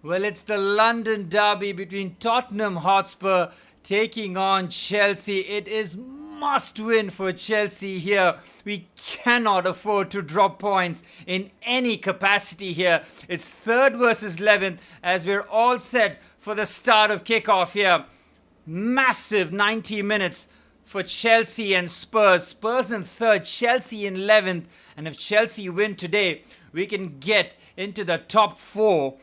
Well, it's the London derby between Tottenham Hotspur taking on Chelsea. It is must win for Chelsea here. We cannot afford to drop points in any capacity here. It's third versus 11th as we're all set for the start of kickoff here. Massive 90 minutes for Chelsea and Spurs. Spurs in third, Chelsea in 11th. And if Chelsea win today, we can get into the top four.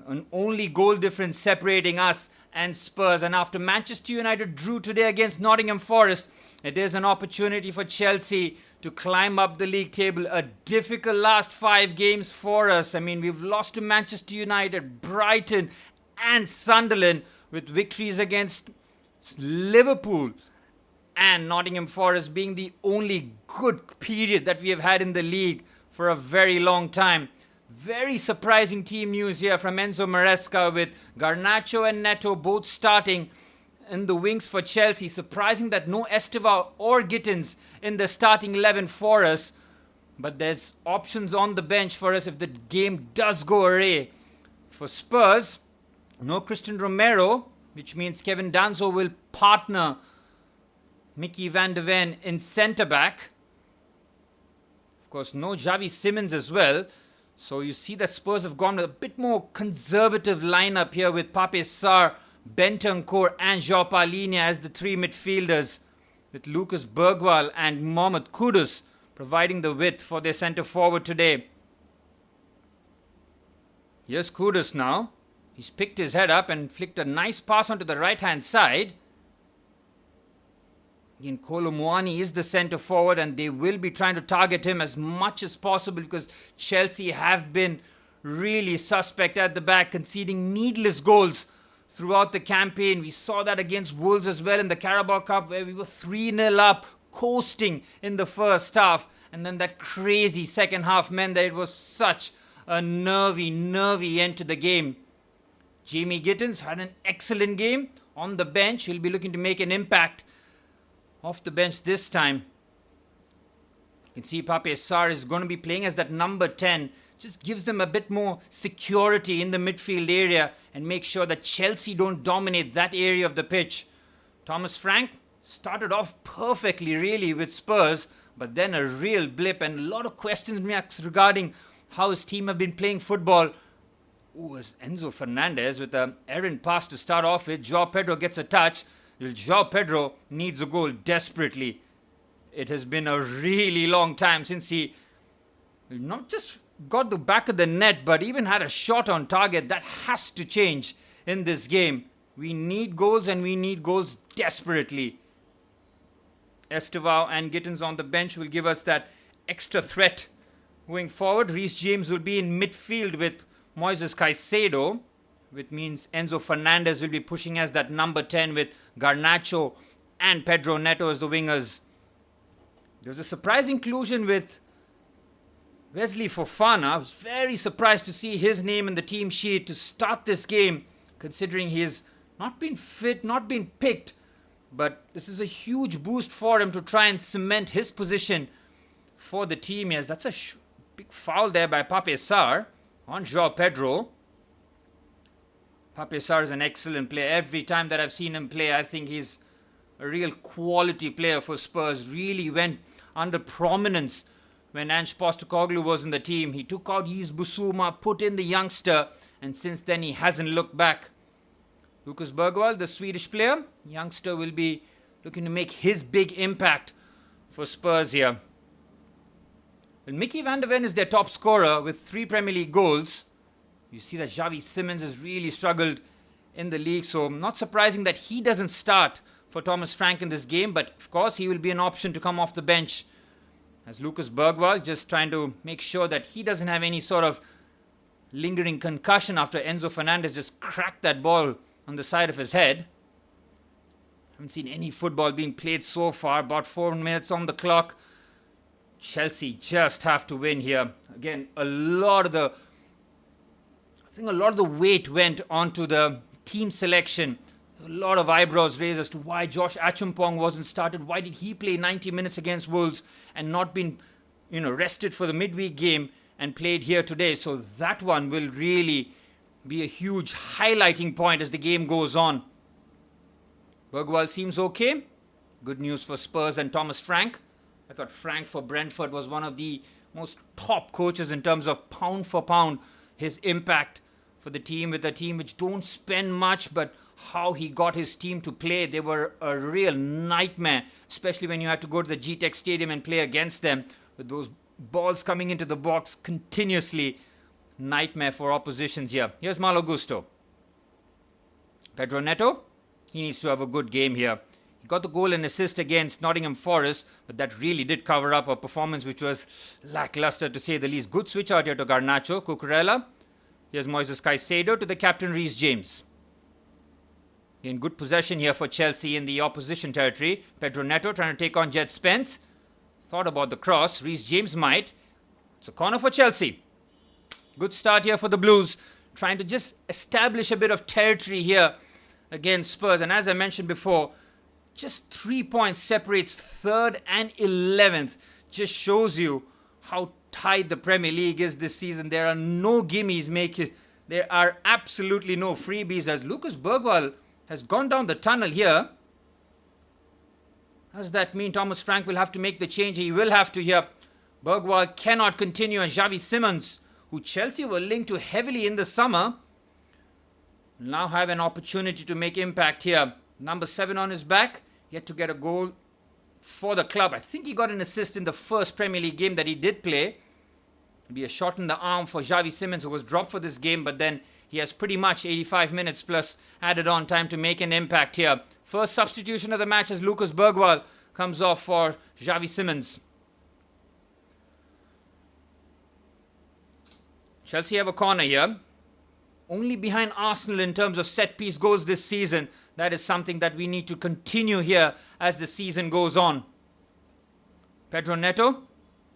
An only goal difference separating us and Spurs. And after Manchester United drew today against Nottingham Forest, it is an opportunity for Chelsea to climb up the league table. A difficult last 5 games for us. I mean, we've lost to Manchester United, Brighton and Sunderland, with victories against Liverpool and Nottingham Forest being the only good period that we have had in the league for a very long time. Very surprising team news here from Enzo Maresca, with Garnacho and Neto both starting in the wings for Chelsea. Surprising that no Estevao or Gittins in the starting 11 for us. But there's options on the bench for us if the game does go away. For Spurs, no Christian Romero, which means Kevin Danso will partner Mickey van de Ven in centre-back. Of course, no Xavi Simons as well. So you see that Spurs have gone with a bit more conservative lineup here with Pape Sarr, Bentancur and João Palhinha as the 3 midfielders, with Lucas Bergwall and Mohamed Kudus providing the width for their centre forward today. Here's Kudus now. He's picked his head up and flicked a nice pass onto the right hand side. Again, Kolo Muani is the centre forward and they will be trying to target him as much as possible because Chelsea have been really suspect at the back, conceding needless goals throughout the campaign. We saw that against Wolves as well in the Carabao Cup, where we were 3-0 up, coasting in the first half. And then that crazy second half meant that it was such a nervy end to the game. Jamie Gittins had an excellent game on the bench. He'll be looking to make an impact off the bench this time. You can see Pape Sarr is going to be playing as that number 10. Just gives them a bit more security in the midfield area and make sure that Chelsea don't dominate that area of the pitch. Thomas Frank started off perfectly really with Spurs, but then a real blip and a lot of questions regarding how his team have been playing football. It was Enzo Fernandez with an errant pass to start off with. João Pedro gets a touch. João Pedro needs a goal desperately. It has been a really long time since he not just got the back of the net, but even had a shot on target. That has to change in this game. We need goals and we need goals desperately. Estevao and Gittins on the bench will give us that extra threat going forward. Reece James will be in midfield with Moises Caicedo, which means Enzo Fernandez will be pushing as that number 10 with Garnacho and Pedro Neto as the wingers. There was a surprise inclusion with Wesley Fofana. I was very surprised to see his name in the team sheet to start this game, considering he has not been fit, not been picked. But this is a huge boost for him to try and cement his position for the team. Yes, that's a big foul there by Pape Sarr on João Pedro. Pape Sarr is an excellent player. Every time that I've seen him play, I think he's a real quality player for Spurs. Really went under prominence when Ange Postecoglou was in the team. He took out Yves Bissouma, put in the youngster, and since then he hasn't looked back. Lucas Bergwall, the Swedish player, youngster, will be looking to make his big impact for Spurs here. Well, Mickey van de Ven is their top scorer with 3 Premier League goals. You see that Xavi Simons has really struggled in the league, so not surprising that he doesn't start for Thomas Frank in this game, but of course he will be an option to come off the bench. As Lucas Bergwall just trying to make sure that he doesn't have any sort of lingering concussion after Enzo Fernandez just cracked that ball on the side of his head. Haven't seen any football being played so far. About 4 minutes on the clock. Chelsea just have to win here. Again, a lot of the weight went onto the team selection. A lot of eyebrows raised as to why Josh Achumpong wasn't started. Why did he play 90 minutes against Wolves and not been, rested for the midweek game and played here today? So that one will really be a huge highlighting point as the game goes on. Bergwall seems okay. Good news for Spurs and Thomas Frank. I thought Frank for Brentford was one of the most top coaches in terms of pound for pound. His impact for the team, with a team which don't spend much, but how he got his team to play, they were a real nightmare, especially when you had to go to the GTEC Stadium and play against them with those balls coming into the box continuously. Nightmare for oppositions here. Here's Malo Gusto. Pedro Neto, he needs to have a good game here. He got the goal and assist against Nottingham Forest, but that really did cover up a performance which was lackluster to say the least. Good switch out here to Garnacho. Cucurella. Here's Moises Caicedo to the captain Reece James. In good possession here for Chelsea in the opposition territory. Pedro Neto trying to take on Jet Spence. Thought about the cross. Reece James might. It's a corner for Chelsea. Good start here for the Blues. Trying to just establish a bit of territory here against Spurs. And as I mentioned before, just 3 points separates 3rd and 11th. Just shows you how tight the Premier League is this season. There are no gimmies making. There are absolutely no freebies as Lucas Bergwall has gone down the tunnel here. Does that mean Thomas Frank will have to make the change? He will have to here. Bergwall cannot continue, and Xavi Simons, who Chelsea were linked to heavily in the summer, now have an opportunity to make impact here. Number 7 on his back, yet to get a goal for the club. I think he got an assist in the first Premier League game that he did play. It'll be a shot in the arm for Xavi Simons, who was dropped for this game, but then he has pretty much 85 minutes plus added on time to make an impact here. First substitution of the match as Lucas Bergwall comes off for Xavi Simons. Chelsea have a corner here. Only behind Arsenal in terms of set-piece goals this season. That is something that we need to continue here as the season goes on. Pedro Neto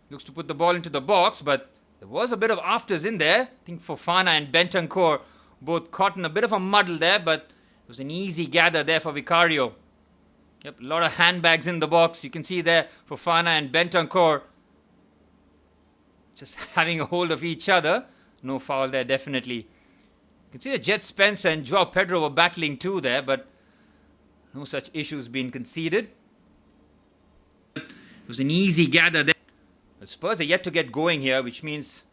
looks to put the ball into the box, but there was a bit of afters in there. I think Fofana and Bentancur both caught in a bit of a muddle there, but it was an easy gather there for Vicario. Yep, a lot of handbags in the box. You can see there Fofana and Bentancur just having a hold of each other. No foul there, definitely. You can see that Jet Spencer and Joao Pedro were battling too there, but no such issues being conceded. It was an easy gather there. The Spurs are yet to get going here, which means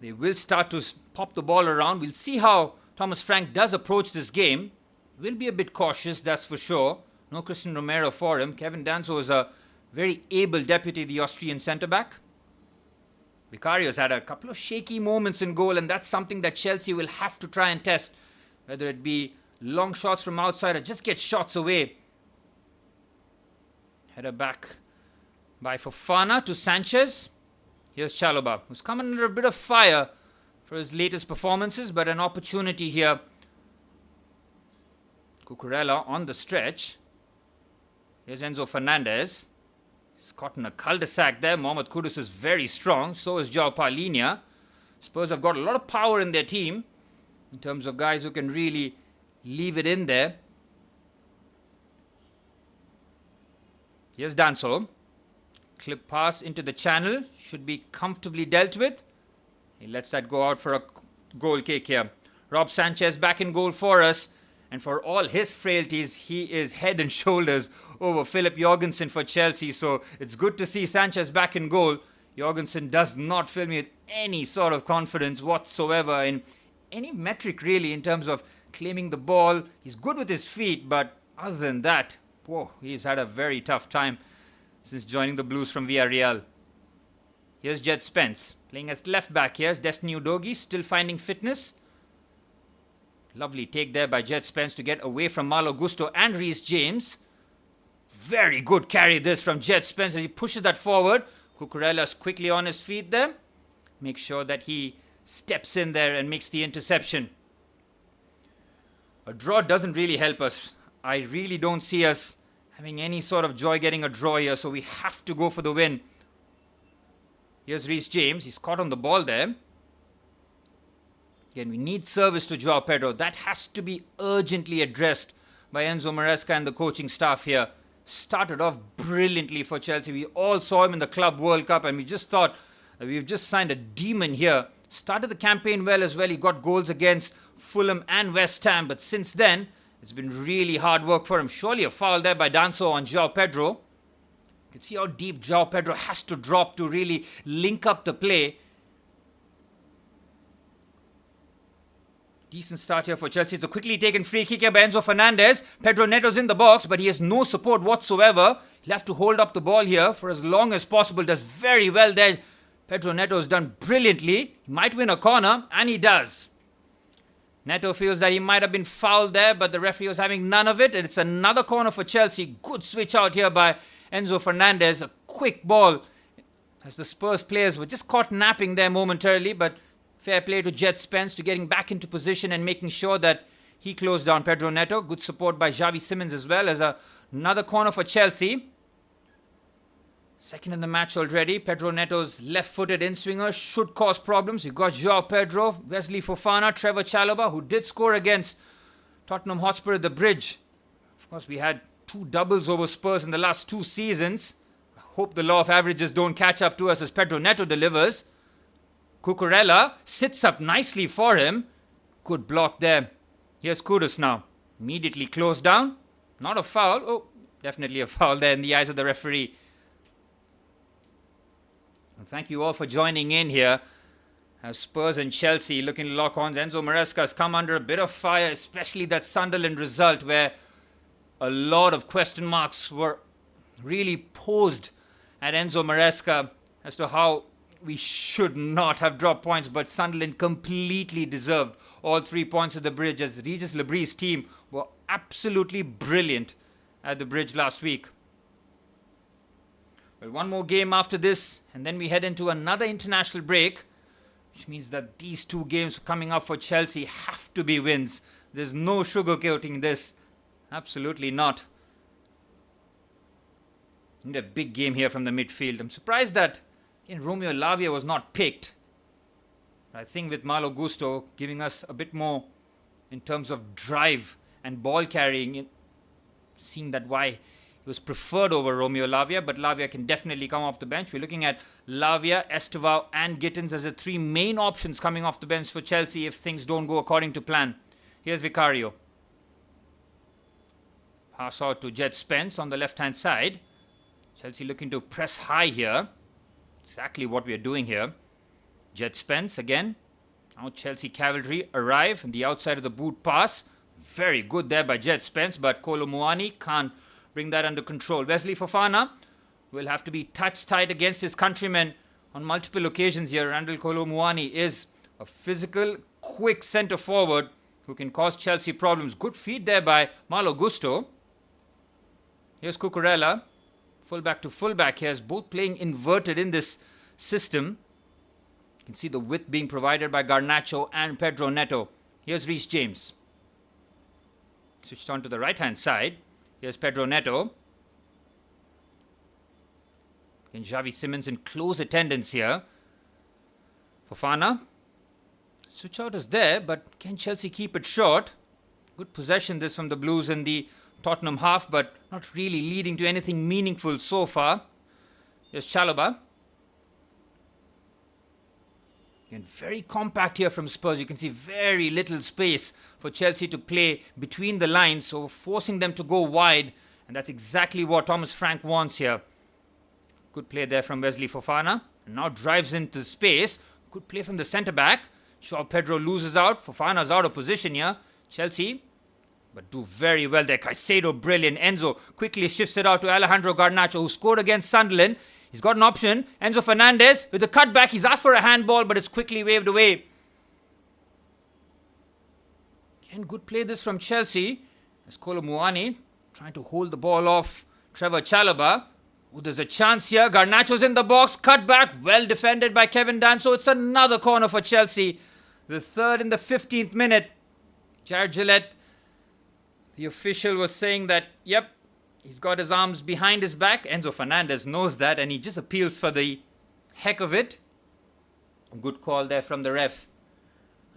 they will start to pop the ball around. We'll see how Thomas Frank does approach this game. Will be a bit cautious, that's for sure. No Christian Romero for him. Kevin Danso is a very able deputy, the Austrian centre-back. Vicario's had a couple of shaky moments in goal, and that's something that Chelsea will have to try and test. Whether it be long shots from outside or just get shots away. Header back by Fofana to Sanchez. Here's Chalobah, who's come under a bit of fire for his latest performances, but an opportunity here. Cucurella on the stretch. Here's Enzo Fernandez. He's caught in a cul-de-sac there. Mohamed Kudus is very strong. So is Joao Paulinho. Spurs have got a lot of power in their team in terms of guys who can really leave it in there. Here's Danso. Clip pass into the channel. Should be comfortably dealt with. He lets that go out for a goal kick here. Rob Sanchez back in goal for us. And for all his frailties, he is head and shoulders over Philip Jorgensen for Chelsea. So it's good to see Sanchez back in goal. Jorgensen does not fill me with any sort of confidence whatsoever in any metric really in terms of claiming the ball. He's good with his feet, but other than that, whoa, he's had a very tough time since joining the Blues from Villarreal. Here's Jet Spence playing as left back. Here's Destiny Udogie still finding fitness. Lovely take there by Jet Spence to get away from Malo Gusto and Reece James. Very good carry this from Jet Spence as he pushes that forward. Cucurella's quickly on his feet there. Make sure that he steps in there and makes the interception. A draw doesn't really help us. I really don't see us having any sort of joy getting a draw here, so we have to go for the win. Here's Reece James. He's caught on the ball there. Again, we need service to Joao Pedro. That has to be urgently addressed by Enzo Maresca and the coaching staff here. Started off brilliantly for Chelsea. We all saw him in the Club World Cup and we just thought we've just signed a demon here. Started the campaign well as well. He got goals against Fulham and West Ham, but since then, it's been really hard work for him. Surely a foul there by Danso on João Pedro. You can see how deep João Pedro has to drop to really link up the play. Decent start here for Chelsea. It's a quickly taken free kick here by Enzo Fernandez. Pedro Neto's in the box, but he has no support whatsoever. He'll have to hold up the ball here for as long as possible. Does very well there. Pedro Neto's done brilliantly. He might win a corner, and he does. Neto feels that he might have been fouled there, but the referee was having none of it. And it's another corner for Chelsea. Good switch out here by Enzo Fernandez. A quick ball as the Spurs players were just caught napping there momentarily, but fair play to Jet Spence to getting back into position and making sure that he closed down Pedro Neto. Good support by Xavi Simons as well as another corner for Chelsea. Second in the match already. Pedro Neto's left-footed in-swinger should cause problems. You've got João Pedro, Wesley Fofana, Trevor Chalobah, who did score against Tottenham Hotspur at the Bridge. Of course, we had 2 doubles over Spurs in the last 2 seasons. I hope the law of averages don't catch up to us as Pedro Neto delivers. Cucurella sits up nicely for him. Good block there. Here's Kudus now. Immediately closed down. Not a foul. Oh, definitely a foul there in the eyes of the referee. And thank you all for joining in here. As Spurs and Chelsea looking to lock on. Enzo Maresca has come under a bit of fire, especially that Sunderland result where a lot of question marks were really posed at Enzo Maresca as to how we should not have dropped points, but Sunderland completely deserved all 3 points at the Bridge as Regis Lebris's team were absolutely brilliant at the Bridge last week. Well, one more game after this, and then we head into another international break, which means that these 2 games coming up for Chelsea have to be wins. There's no sugarcoating this. Absolutely not. Need a big game here from the midfield. I'm surprised that Romeo Lavia was not picked. I think with Malo Gusto giving us a bit more in terms of drive and ball carrying, seeing that why he was preferred over Romeo Lavia, but Lavia can definitely come off the bench. We're looking at Lavia, Estevao and Gittins as the 3 main options coming off the bench for Chelsea if things don't go according to plan. Here's Vicario. Pass out to Jet Spence on the left-hand side. Chelsea looking to press high here. Exactly what we are doing here. Jet Spence again. Now Chelsea cavalry arrive on the outside of the boot pass. Very good there by Jet Spence, but Kolo Muani can't bring that under control. Wesley Fofana will have to be touch tight against his countrymen on multiple occasions here. Randall Kolo Muani is a physical, quick centre forward who can cause Chelsea problems. Good feed there by Malo Gusto. Here's Cucurella. Fullback to fullback here, both playing inverted in this system. You can see the width being provided by Garnacho and Pedro Neto. Here's Reece James. Switched on to the right hand side. Here's Pedro Neto. And Xavi Simons in close attendance here. Fofana. Switch out is there, but can Chelsea keep it short? Good possession this from the Blues in the Tottenham half, but not really leading to anything meaningful so far. Here's Chalobah. Again, very compact here from Spurs. You can see very little space for Chelsea to play between the lines, so forcing them to go wide, and that's exactly what Thomas Frank wants here. Good play there from Wesley Fofana, and now drives into space. Good play from the centre-back. João Pedro loses out. Fofana's out of position here. Chelsea, but do very well there. Caicedo, brilliant. Enzo quickly shifts it out to Alejandro Garnacho, who scored against Sunderland. He's got an option. Enzo Fernandez with the cutback. He's asked for a handball, but it's quickly waved away. Again, good play this from Chelsea. As Kolo Muani trying to hold the ball off Trevor Chalobah. Oh, there's a chance here. Garnacho's in the box. Cutback. Well defended by Kevin Danso. It's another corner for Chelsea. The third in the 15th minute. Jared Gillette, the official, was saying that, yep, he's got his arms behind his back. Enzo Fernandez knows that, and he just appeals for the heck of it. Good call there from the ref.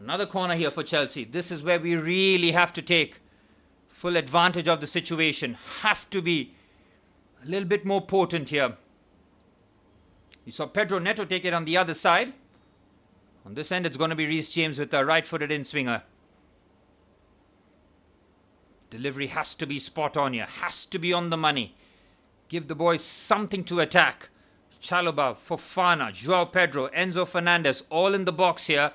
Another corner here for Chelsea. This is where we really have to take full advantage of the situation. Have to be a little bit more potent here. You saw Pedro Neto take it on the other side. On this end, it's going to be Reece James with a right-footed in-swinger. Delivery has to be spot on here. Has to be on the money. Give the boys something to attack. Chalobah, Fofana, Joao Pedro, Enzo Fernandez, all in the box here.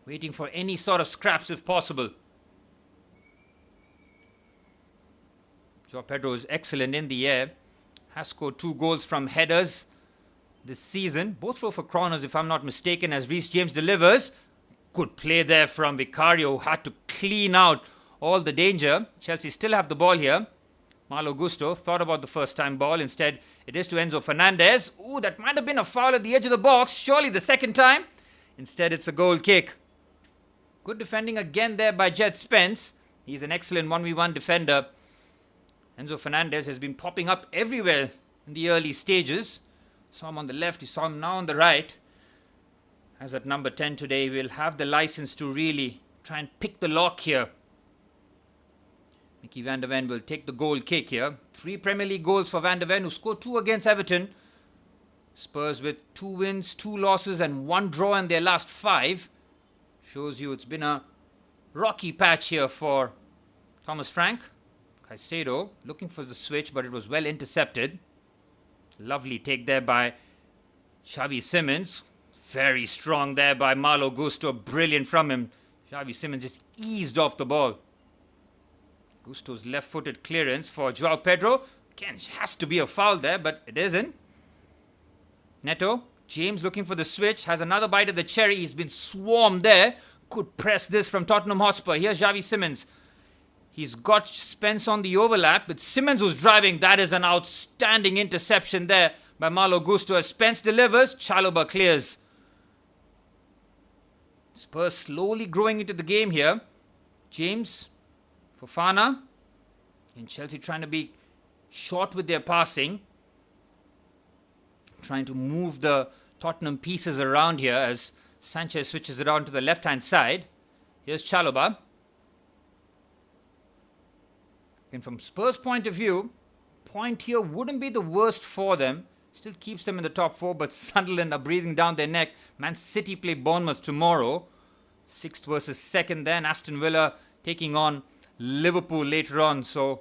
Waiting for any sort of scraps if possible. Joao Pedro is excellent in the air. Has scored 2 goals from headers this season. Both throw for corners if I'm not mistaken as Reece James delivers. Good play there from Vicario, who had to clean out all the danger. Chelsea still have the ball here. Malo Gusto thought about the first time ball. Instead, it is to Enzo Fernandez. Ooh, that might have been a foul at the edge of the box. Surely the second time. Instead, it's a goal kick. Good defending again there by Jed Spence. He's an excellent 1v1 defender. Enzo Fernandez has been popping up everywhere in the early stages. Saw him on the left, you saw him now on the right. As at number 10 today, we'll have the license to really try and pick the lock here. Mickey van der Ven will take the goal kick here. 3 Premier League goals for van der Ven, who scored 2 against Everton. Spurs with 2 wins, 2 losses and 1 draw in their last 5. Shows you it's been a rocky patch here for Thomas Frank. Caicedo looking for the switch, but it was well intercepted. Lovely take there by Xavi Simons. Very strong there by Malo Gusto. Brilliant from him. Xavi Simons just eased off the ball. Gusto's left-footed clearance for Joao Pedro. Again, has to be a foul there, but it isn't. Neto. James looking for the switch. Has another bite of the cherry. He's been swarmed there. Could press this from Tottenham Hotspur. Here's Xavi Simons. He's got Spence on the overlap, but Simons was driving. That is an outstanding interception there by Malo Gusto. As Spence delivers, Chalobah clears. Spurs slowly growing into the game here. James, Fofana, and Chelsea trying to be short with their passing. Trying to move the Tottenham pieces around here as Sanchez switches it on to the left-hand side. Here's Chalobah. And from Spurs' point of view, point here wouldn't be the worst for them. Still keeps them in the top 4, but Sunderland are breathing down their neck. Man City play Bournemouth tomorrow. 6th versus 2nd then. Aston Villa taking on Liverpool later on. So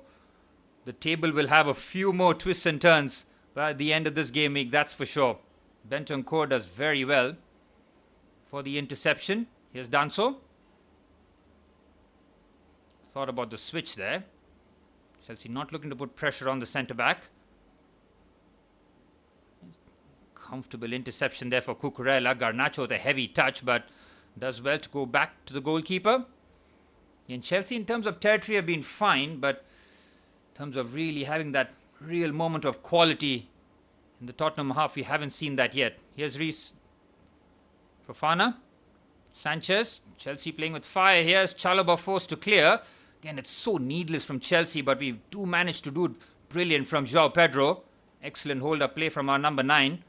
the table will have a few more twists and turns by the end of this game week, that's for sure. Bentancur does very well for the interception. Here's Danso. Thought about the switch there. Chelsea not looking to put pressure on the centre-back. Comfortable interception there for Cucurella. Garnacho with a heavy touch, but does well to go back to the goalkeeper. And Chelsea in terms of territory have been fine, but in terms of really having that real moment of quality in the Tottenham half, we haven't seen that yet. Here's Reece. Fofana. Sanchez. Chelsea playing with fire. Here's Chalobah forced to clear. Again, it's so needless from Chelsea, but we do manage to do it brilliant from Joao Pedro. Excellent hold-up play from our number 9.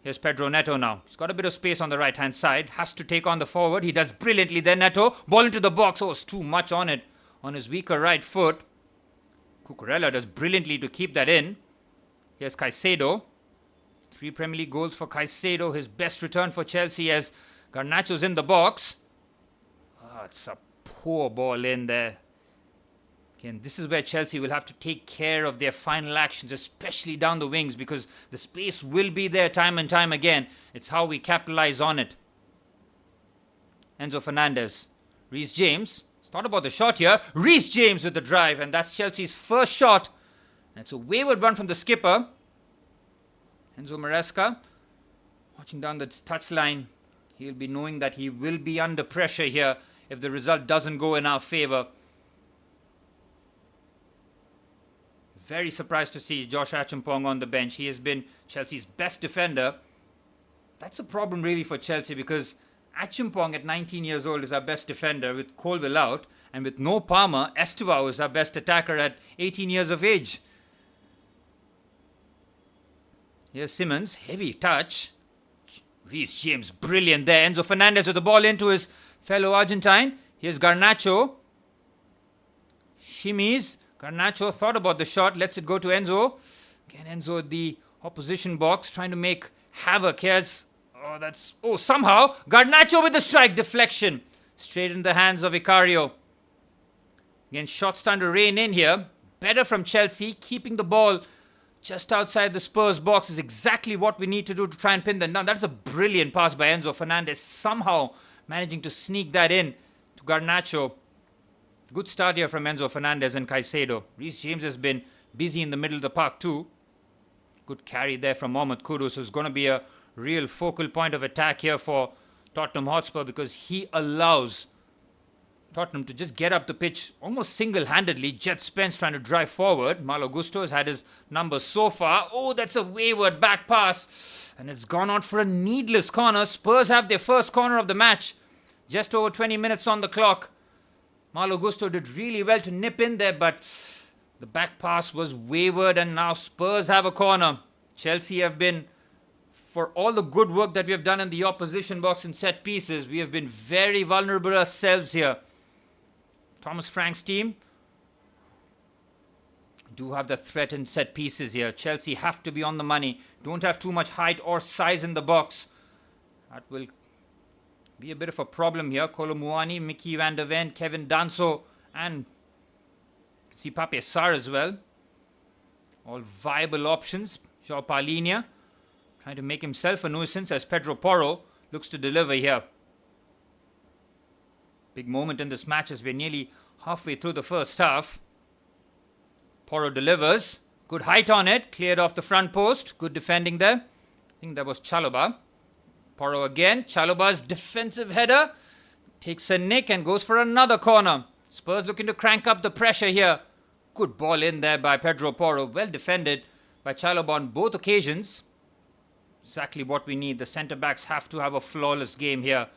Here's Pedro Neto now. He's got a bit of space on the right-hand side. Has to take on the forward. He does brilliantly there, Neto. Ball into the box. Oh, it's too much on it. On his weaker right foot. Cucurella does brilliantly to keep that in. Here's Caicedo. 3 Premier League goals for Caicedo. His best return for Chelsea as Garnacho's in the box. Oh, it's a poor ball in there. Again, this is where Chelsea will have to take care of their final actions, especially down the wings, because the space will be there time and time again. It's how we capitalize on it. Enzo Fernandez. Reece James. Thought about the shot here. Reece James with the drive, and that's Chelsea's first shot. And it's a wayward run from the skipper. Enzo Maresca. Watching down the touchline. He'll be knowing that he will be under pressure here if the result doesn't go in our favour. Very surprised to see Josh Achimpong on the bench. He has been Chelsea's best defender. That's a problem really for Chelsea, because Achimpong at 19 years old is our best defender with Colville out. And with no Palmer, Estivao is our best attacker at 18 years of age. Here's Simons. Heavy touch. Reece James, brilliant there. Enzo Fernandez with the ball into his fellow Argentine. Here's Garnacho. Shimmies. Garnacho thought about the shot. Lets it go to Enzo. Again, Enzo at the opposition box trying to make havoc. Here's Somehow Garnacho with the strike. Deflection. Straight in the hands of Vicario. Again, shots starting to rain in here. Better from Chelsea. Keeping the ball just outside the Spurs box is exactly what we need to do to try and pin them down. That's a brilliant pass by Enzo Fernandez. Somehow managing to sneak that in to Garnacho. Good start here from Enzo Fernandez and Caicedo. Reece James has been busy in the middle of the park too. Good carry there from Mohamed Kudus, who's going to be a real focal point of attack here for Tottenham Hotspur, because he allows Tottenham to just get up the pitch almost single-handedly. Jet Spence trying to drive forward. Malo Gusto has had his number so far. Oh, that's a wayward back pass. And it's gone out for a needless corner. Spurs have their first corner of the match. Just over 20 minutes on the clock. Malo Gusto did really well to nip in there, but the back pass was wayward, and now Spurs have a corner. Chelsea have been, for all the good work that we have done in the opposition box and set pieces, we have been very vulnerable ourselves here. Thomas Frank's team do have the threat in set pieces here. Chelsea have to be on the money. Don't have too much height or size in the box. That will be a bit of a problem here. Kolo Muani, Mickey van der Ven, Kevin Danso, and see Pape Sarr as well. All viable options. João Palhinha trying to make himself a nuisance as Pedro Porro looks to deliver here. Big moment in this match as we're nearly halfway through the first half. Porro delivers. Good height on it. Cleared off the front post. Good defending there. I think that was Chalobah. Porro again. Chalobah's defensive header takes a nick and goes for another corner. Spurs looking to crank up the pressure here. Good ball in there by Pedro Porro. Well defended by Chalobah on both occasions. Exactly what we need. The centre-backs have to have a flawless game here.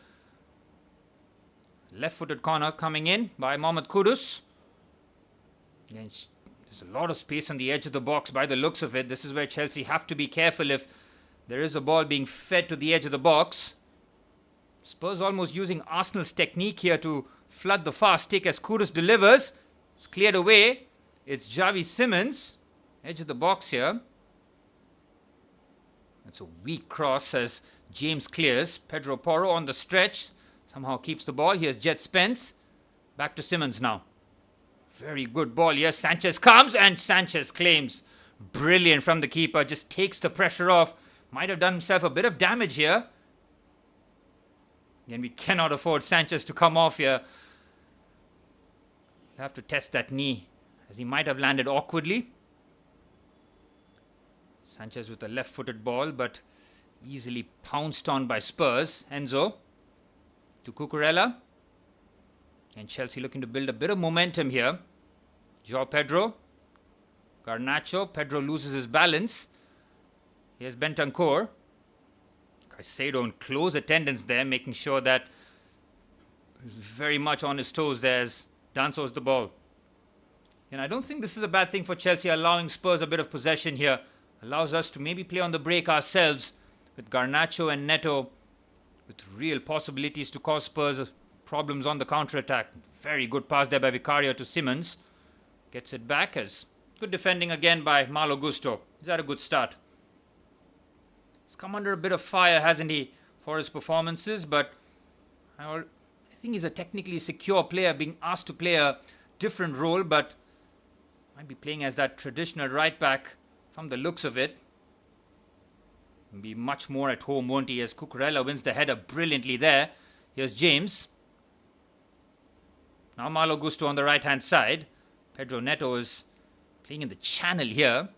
Left-footed corner coming in by Mohamed Kudus. There's a lot of space on the edge of the box by the looks of it. This is where Chelsea have to be careful if there is a ball being fed to the edge of the box. Spurs almost using Arsenal's technique here to flood the fast take as Kudus delivers. It's cleared away. It's Xavi Simons. Edge of the box here. That's a weak cross as James clears. Pedro Porro on the stretch. Somehow keeps the ball. Here's Jet Spence. Back to Simons now. Very good ball here. Sanchez comes and Sanchez claims. Brilliant from the keeper. Just takes the pressure off. Might have done himself a bit of damage here. Again, we cannot afford Sanchez to come off here. We'll have to test that knee as he might have landed awkwardly. Sanchez with a left-footed ball, but easily pounced on by Spurs. Enzo to Cucurella. And Chelsea looking to build a bit of momentum here. João Pedro. Garnacho. Pedro loses his balance. Here's Bentancur. Caicedo in close attendance there, making sure that he's very much on his toes there as Danso's the ball. And I don't think this is a bad thing for Chelsea, allowing Spurs a bit of possession here. Allows us to maybe play on the break ourselves with Garnacho and Neto with real possibilities to cause Spurs problems on the counter-attack. Very good pass there by Vicario to Simons. Gets it back as good defending again by Malo Gusto. He's had a good start. He's come under a bit of fire, hasn't he, for his performances, but I think he's a technically secure player, being asked to play a different role, but might be playing as that traditional right back from the looks of it. He'll be much more at home, won't he, as Cucurella wins the header brilliantly there. Here's James. Now Malo Gusto on the right-hand side. Pedro Neto is playing in the channel here.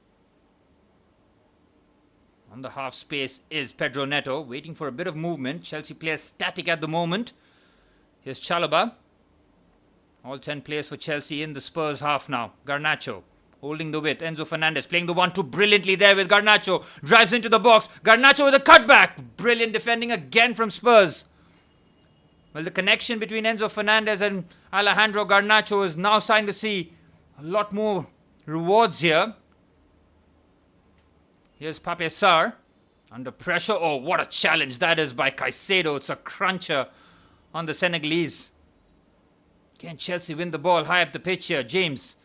On the half space is Pedro Neto, waiting for a bit of movement. Chelsea players static at the moment. Here's Chalobah. All 10 players for Chelsea in the Spurs half now. Garnacho holding the width. Enzo Fernandez playing the 1-2 brilliantly there with Garnacho. Drives into the box. Garnacho with a cutback. Brilliant defending again from Spurs. Well, the connection between Enzo Fernandez and Alejandro Garnacho is now starting to see a lot more rewards here. Here's Pape Sarr under pressure. Oh, what a challenge that is by Caicedo. It's a cruncher on the Senegalese. Can Chelsea win the ball high up the pitch here? James.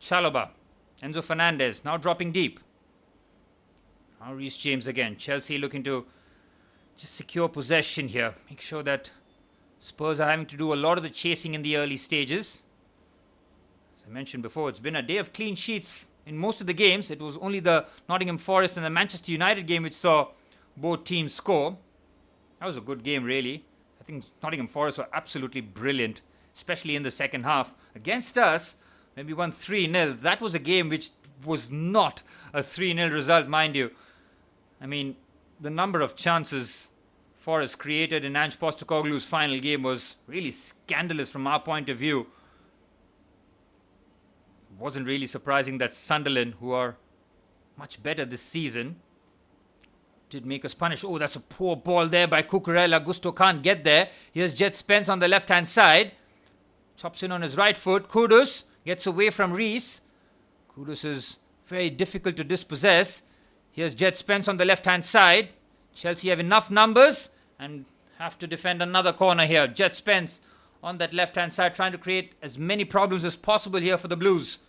Chalobah. Enzo Fernandez now dropping deep. Now Reece James again. Chelsea looking to just secure possession here. Make sure that Spurs are having to do a lot of the chasing in the early stages. As I mentioned before, it's been a day of clean sheets in most of the games. It was only the Nottingham Forest and the Manchester United game which saw both teams score. That was a good game, really. I think Nottingham Forest were absolutely brilliant, especially in the second half. Against us, maybe won 3-0. That was a game which was not a 3-0 result, mind you. I mean, the number of chances Forest created in Ange Postecoglou's final game was really scandalous from our point of view. It wasn't really surprising that Sunderland, who are much better this season, did make us punish. Oh, that's a poor ball there by Cucurella. Gusto can't get there. Here's Jet Spence on the left-hand side. Chops in on his right foot. Kudus gets away from Reece. Kudus is very difficult to dispossess. Here's Jet Spence on the left-hand side. Chelsea have enough numbers and have to defend another corner here. Jet Spence on that left-hand side trying to create as many problems as possible here for the Blues.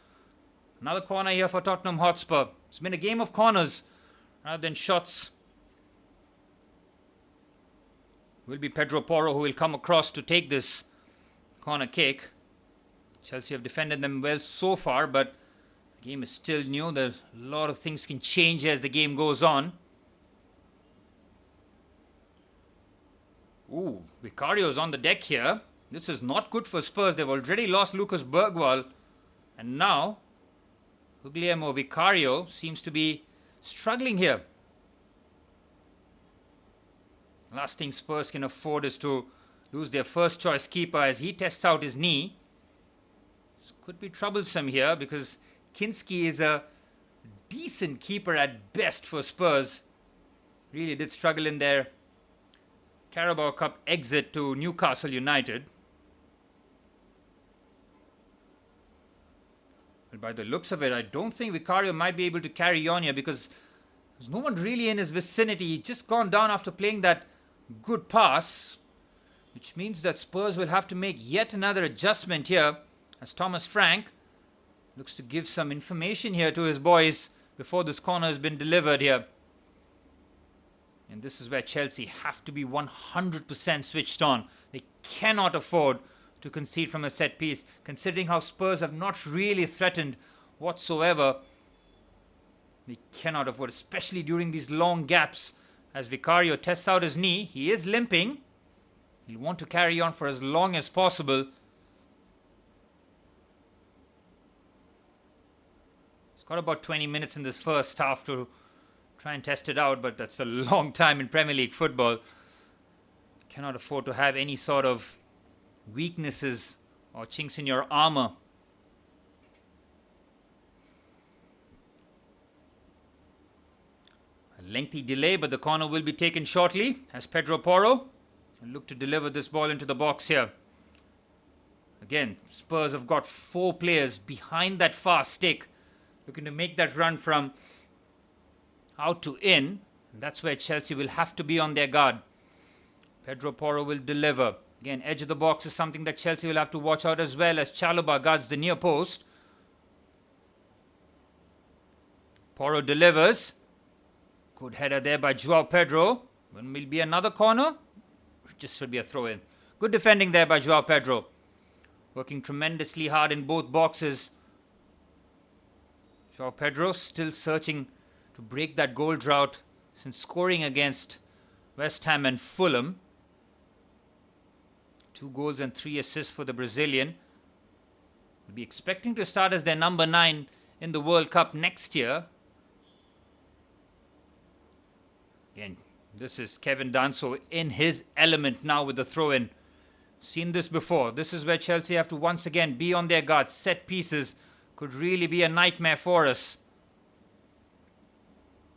Another corner here for Tottenham Hotspur. It's been a game of corners rather than shots. Will be Pedro Porro who will come across to take this corner kick. Chelsea have defended them well so far, but the game is still new. There a lot of things can change as the game goes on. Ooh, Vicario's on the deck here. This is not good for Spurs. They've already lost Lucas Bergwall. And now, Guglielmo Vicario seems to be struggling here. Last thing Spurs can afford is to lose their first choice keeper as he tests out his knee. This could be troublesome here because Kinski is a decent keeper at best for Spurs. Really did struggle in their Carabao Cup exit to Newcastle United. But by the looks of it, I don't think Vicario might be able to carry on here because there's no one really in his vicinity. He's just gone down after playing that good pass, which means that Spurs will have to make yet another adjustment here as Thomas Frank looks to give some information here to his boys before this corner has been delivered here. And this is where Chelsea have to be 100% switched on. They cannot afford to concede from a set piece, considering how Spurs have not really threatened whatsoever. They cannot afford, especially during these long gaps. As Vicario tests out his knee, he is limping. He'll want to carry on for as long as possible. He's got about 20 minutes in this first half to try and test it out, but that's a long time in Premier League football. Cannot afford to have any sort of weaknesses or chinks in your armor. A lengthy delay, but the corner will be taken shortly as Pedro Porro will look to deliver this ball into the box here. Again, Spurs have got 4 players behind that far stick looking to make that run from out to in. And that's where Chelsea will have to be on their guard. Pedro Porro will deliver. Again, edge of the box is something that Chelsea will have to watch out as well as Chalobah guards the near post. Porro delivers. Good header there by Joao Pedro. When will be another corner? Just should be a throw in. Good defending there by Joao Pedro. Working tremendously hard in both boxes. Joao Pedro still searching to break that goal drought since scoring against West Ham and Fulham. 2 goals and 3 assists for the Brazilian. Will be expecting to start as their number 9 in the World Cup next year. Again, this is Kevin Danso in his element now with the throw-in. Seen this before. This is where Chelsea have to once again be on their guard. Set pieces could really be a nightmare for us.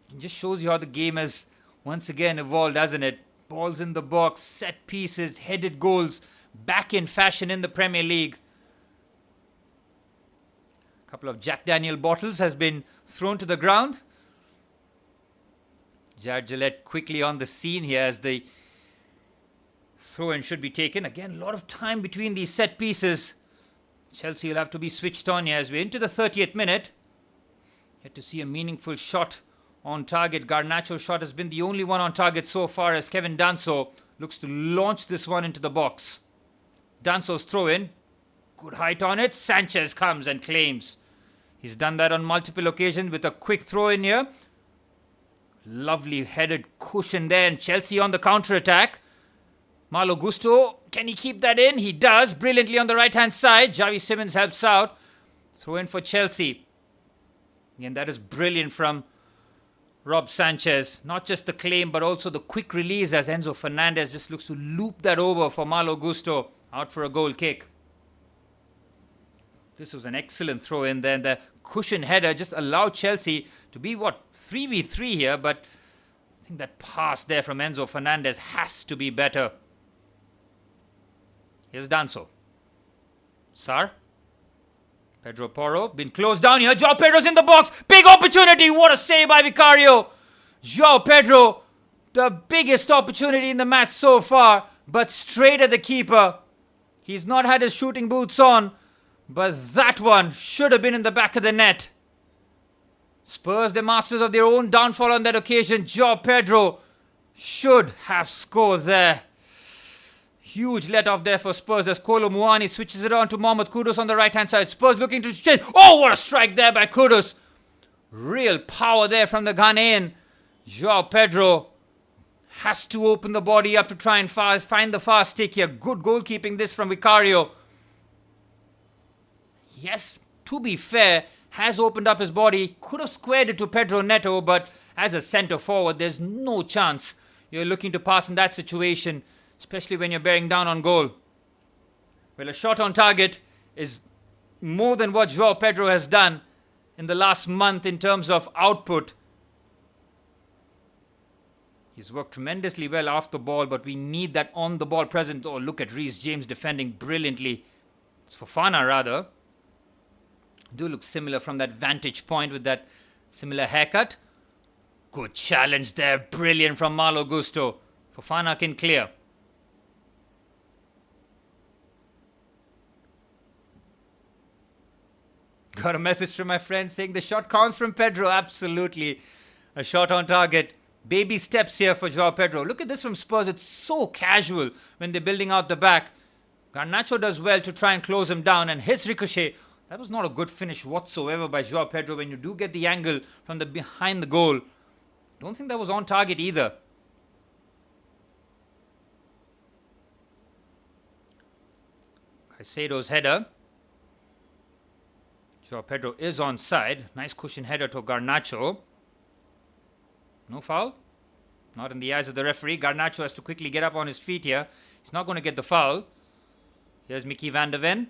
It just shows you how the game has once again evolved, hasn't it? Balls in the box, set pieces, headed goals, back in fashion in the Premier League. A couple of Jack Daniel bottles has been thrown to the ground. Jared Gillette quickly on the scene here as the throw-in should be taken. Again, a lot of time between these set pieces. Chelsea will have to be switched on here as we're into the 30th minute. Yet to see a meaningful shot on target. Garnacho's shot has been the only one on target so far as Kevin Danso looks to launch this one into the box. Danso's throw in. Good height on it. Sanchez comes and claims. He's done that on multiple occasions with a quick throw in here. Lovely headed cushion there, and Chelsea on the counter attack. Malo Gusto, can he keep that in? He does. Brilliantly on the right hand side. Javi Simmons helps out. Throw in for Chelsea. Again, that is brilliant from Rob Sanchez. Not just the claim, but also the quick release as Enzo Fernandez just looks to loop that over for Malo Gusto. Out for a goal kick. This was an excellent throw in there. And the cushion header just allowed Chelsea to be, 3v3 here. But I think that pass there from Enzo Fernandez has to be better. Here's Danso. Sar. Pedro Porro. Been closed down here. Joao Pedro's in the box. Big opportunity. What a save by Vicario. Joao Pedro. The biggest opportunity in the match so far. But straight at the keeper. He's not had his shooting boots on. But that one should have been in the back of the net. Spurs, the masters of their own downfall on that occasion. Joao Pedro should have scored there. Huge let off there for Spurs as Kolo Muani switches it on to Mohamed Kudus on the right hand side. Spurs looking to change. Oh, what a strike there by Kudus. Real power there from the Ghanaian. Joao Pedro has to open the body up to try and find the fast stick here. Good goalkeeping this from Vicario. Yes, to be fair, has opened up his body. Could have squared it to Pedro Neto, but as a centre forward, there's no chance you're looking to pass in that situation, especially when you're bearing down on goal. Well, a shot on target is more than what Joao Pedro has done in the last month in terms of output. He's worked tremendously well off the ball, but we need that on the ball presence. Oh, look at Reece James defending brilliantly. It's Fofana rather. Do look similar from that vantage point with that similar haircut. Good challenge there. Brilliant from Malo Gusto. Fofana can clear. Got a message from my friend saying the shot counts from Pedro. Absolutely. A shot on target. Baby steps here for Joao Pedro. Look at this from Spurs. It's so casual when they're building out the back. Garnacho does well to try and close him down. And his ricochet. That was not a good finish whatsoever by Joao Pedro when you do get the angle from the behind the goal. Don't think that was on target either. Caicedo's header. Joao Pedro is onside. Nice cushion header to Garnacho. No foul. Not in the eyes of the referee. Garnacho has to quickly get up on his feet here. He's not going to get the foul. Here's Mickey van der Ven.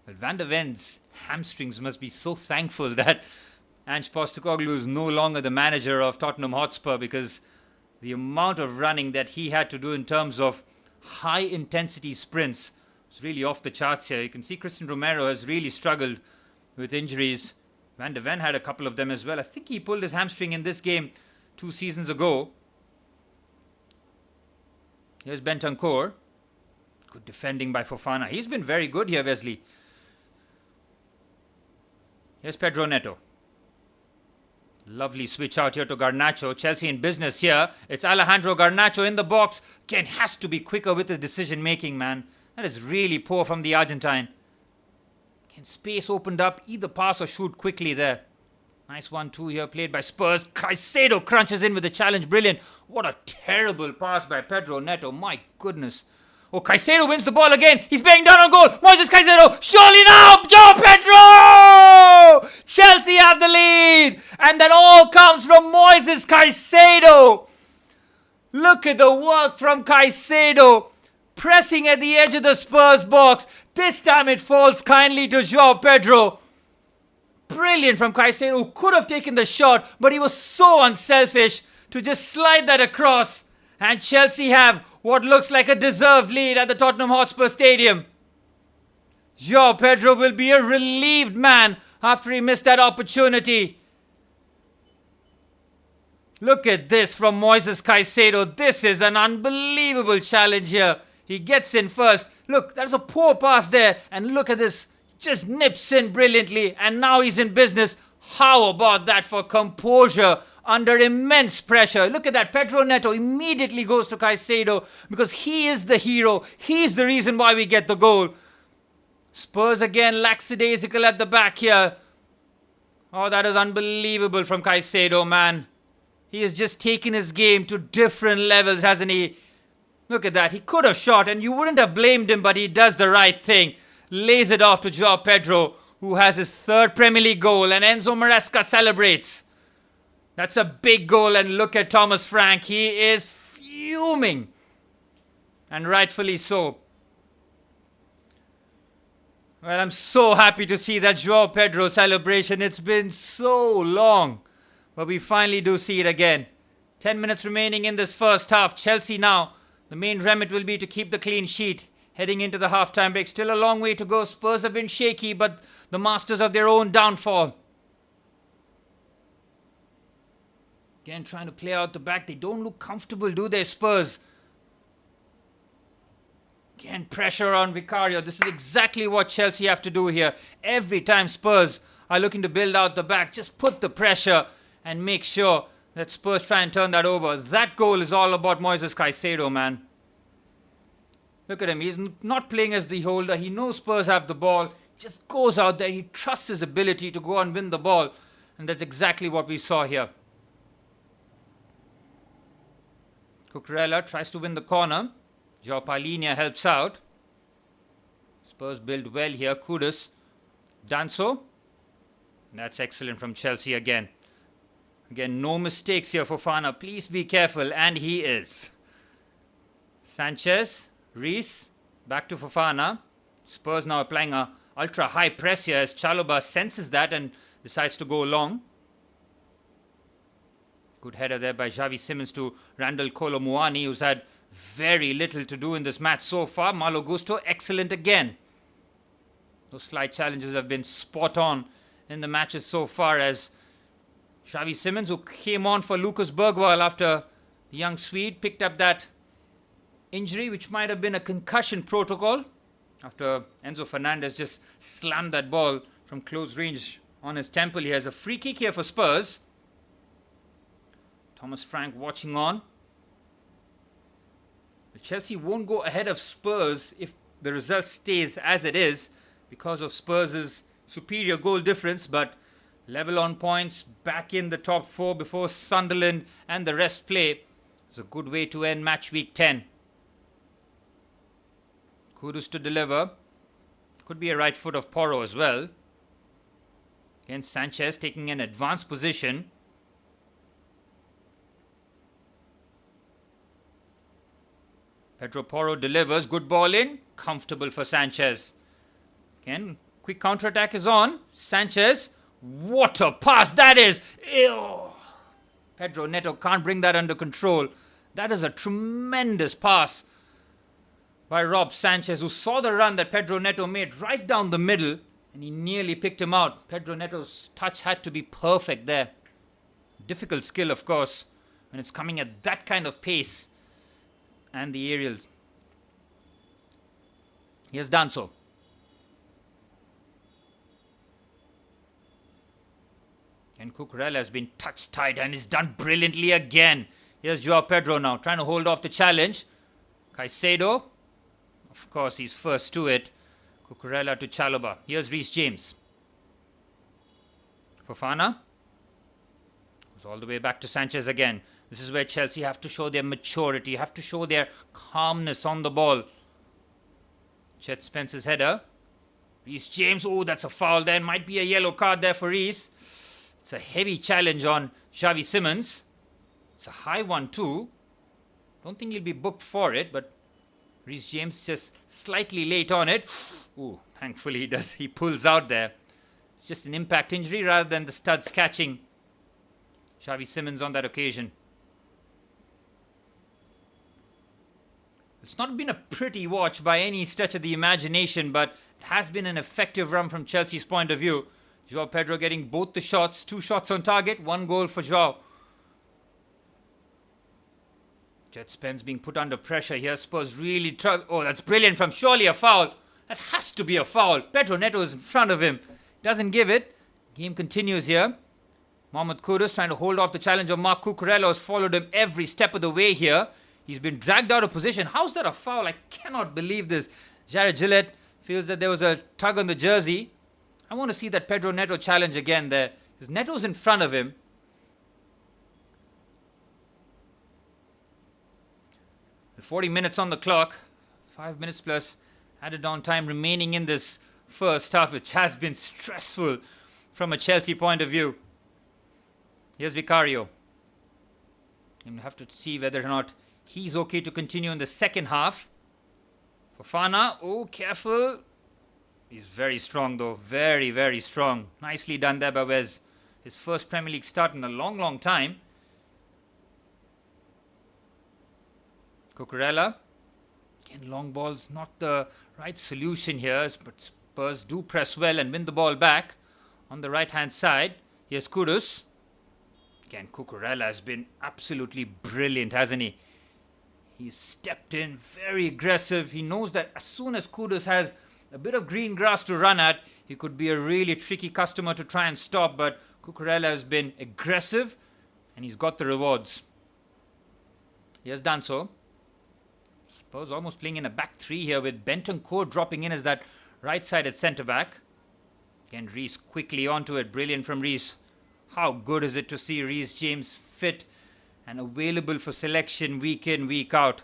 Well, Van der Ven's hamstrings must be so thankful that Ange Postecoglou is no longer the manager of Tottenham Hotspur, because the amount of running that he had to do in terms of high intensity sprints was really off the charts here. You can see Christian Romero has really struggled with injuries. Van der Ven had a couple of them as well. I think he pulled his hamstring in this game 2 seasons ago. Here's Bentancur. Good defending by Fofana. He's been very good here, Wesley. Here's Pedro Neto. Lovely switch out here to Garnacho. Chelsea in business here. It's Alejandro Garnacho in the box. Again, has to be quicker with his decision making, man. That is really poor from the Argentine. Again, space opened up. Either pass or shoot quickly there. Nice 1-2 here played by Spurs. Caicedo crunches in with the challenge. Brilliant. What a terrible pass by Pedro Neto. My goodness. Oh, Caicedo wins the ball again. He's bearing down on goal. Moises Caicedo. Surely now. Joao Pedro. Chelsea have the lead. And that all comes from Moises Caicedo. Look at the work from Caicedo. Pressing at the edge of the Spurs box. This time it falls kindly to Joao Pedro. Brilliant from Caicedo, who could have taken the shot, but he was so unselfish to just slide that across. And Chelsea have what looks like a deserved lead at the Tottenham Hotspur Stadium. Joao Pedro will be a relieved man after he missed that opportunity. Look at this from Moises Caicedo. This is an unbelievable challenge here. He gets in first. Look, that's a poor pass there. And look at this. just nips in brilliantly, and now he's in business. How about that for composure under immense pressure? Look at that. Pedro Neto immediately goes to Caicedo because he is the hero. He's the reason why we get the goal. Spurs again lackadaisical at the back here. Oh, that is unbelievable from Caicedo, man. He has just taken his game to different levels, hasn't he? Look at that. He could have shot and you wouldn't have blamed him, but he does the right thing. Lays it off to João Pedro, who has his third Premier League goal, and Enzo Maresca celebrates. That's a big goal, and look at Thomas Frank. He is fuming. And rightfully so. Well, I'm so happy to see that João Pedro celebration. It's been so long. But we finally do see it again. 10 minutes remaining in this first half. Chelsea now. The main remit will be to keep the clean sheet. Heading into the half-time break. Still a long way to go. Spurs have been shaky, but the masters of their own downfall. Again, trying to play out the back. They don't look comfortable, do they, Spurs? Again, pressure on Vicario. This is exactly what Chelsea have to do here. Every time Spurs are looking to build out the back, just put the pressure and make sure that Spurs try and turn that over. That goal is all about Moises Caicedo, man. Look at him. He's not playing as the holder. He knows Spurs have the ball. Just goes out there. He trusts his ability to go and win the ball. And that's exactly what we saw here. Cucurella tries to win the corner. João Palhinha helps out. Spurs build well here. Kudus. Danso. That's excellent from Chelsea again. Again, no mistakes here for Fofana. Please be careful. And he is. Sanchez. Reece. Back to Fofana. Spurs now applying a ultra high press here as Chalobah senses that and decides to go long. Good header there by Xavi Simons to Randall Kolo Muani, who's had very little to do in this match so far. Malo Gusto, excellent again. Those slight challenges have been spot on in the matches so far as Xavi Simons, who came on for Lucas Bergwall after the young Swede picked up that injury, which might have been a concussion protocol after Enzo Fernandez just slammed that ball from close range on his temple. He has a free kick here for Spurs. Thomas Frank watching on. Chelsea won't go ahead of Spurs if the result stays as it is because of Spurs' superior goal difference, but level on points, back in the top four before Sunderland and the rest play. It's a good way to end match week 10. Kudus to deliver. Could be a right foot of Porro as well. Again, Sanchez taking an advanced position. Pedro Porro delivers. Good ball in. Comfortable for Sanchez. Again, quick counter-attack is on. Sanchez. What a pass that is. Ew. Pedro Neto can't bring that under control. That is a tremendous pass by Rob Sanchez, who saw the run that Pedro Neto made right down the middle, and he nearly picked him out. Pedro Neto's touch had to be perfect there. Difficult skill, of course, when it's coming at that kind of pace. And the aerials. He has done so. And Cucurella has been touch tight and is done brilliantly again. Here's João Pedro now, trying to hold off the challenge. Caicedo. Of course, he's first to it. Cucurella to Chalobah. Here's Reece James. Fofana. Goes all the way back to Sanchez again. This is where Chelsea have to show their maturity, have to show their calmness on the ball. Chet Spence's header. Reece James, oh, that's a foul there. Might be a yellow card there for Reece. It's a heavy challenge on Xavi Simons. It's a high one too. Don't think he'll be booked for it, but Reece James just slightly late on it. Ooh, thankfully he pulls out there. It's just an impact injury rather than the studs catching Xavi Simons on that occasion. It's not been a pretty watch by any stretch of the imagination, but it has been an effective run from Chelsea's point of view. João Pedro getting both the shots, 2 shots on target, 1 goal for João. Jet Spence being put under pressure here. Spurs really oh, that's brilliant from surely a foul. That has to be a foul. Pedro Neto is in front of him. Doesn't give it. Game continues here. Mohamed Kudus trying to hold off the challenge of Marc Cucurella, has followed him every step of the way here. He's been dragged out of position. How's that a foul? I cannot believe this. Jared Gillett feels that there was a tug on the jersey. I want to see that Pedro Neto challenge again there, because Neto's in front of him. With 40 minutes on the clock, 5 minutes plus added on time remaining in this first half, which has been stressful from a Chelsea point of view. Here's Vicario. And we'll have to see whether or not he's okay to continue in the second half. Fofana, oh, careful. He's very strong though, very, very strong. Nicely done there by Wes. His first Premier League start in a long, long time. Cucurella. Again, long ball's not the right solution here, but Spurs do press well and win the ball back on the right-hand side. Here's Kudus. Again, Cucurella has been absolutely brilliant, hasn't he? He's stepped in, very aggressive. He knows that as soon as Kudus has a bit of green grass to run at, he could be a really tricky customer to try and stop, but Cucurella has been aggressive and he's got the rewards. He has done so. Spurs almost playing in a back three here with Bentancur dropping in as that right-sided centre-back. Again, Reece quickly onto it. Brilliant from Reece. How good is it to see Reece James fit and available for selection week in, week out.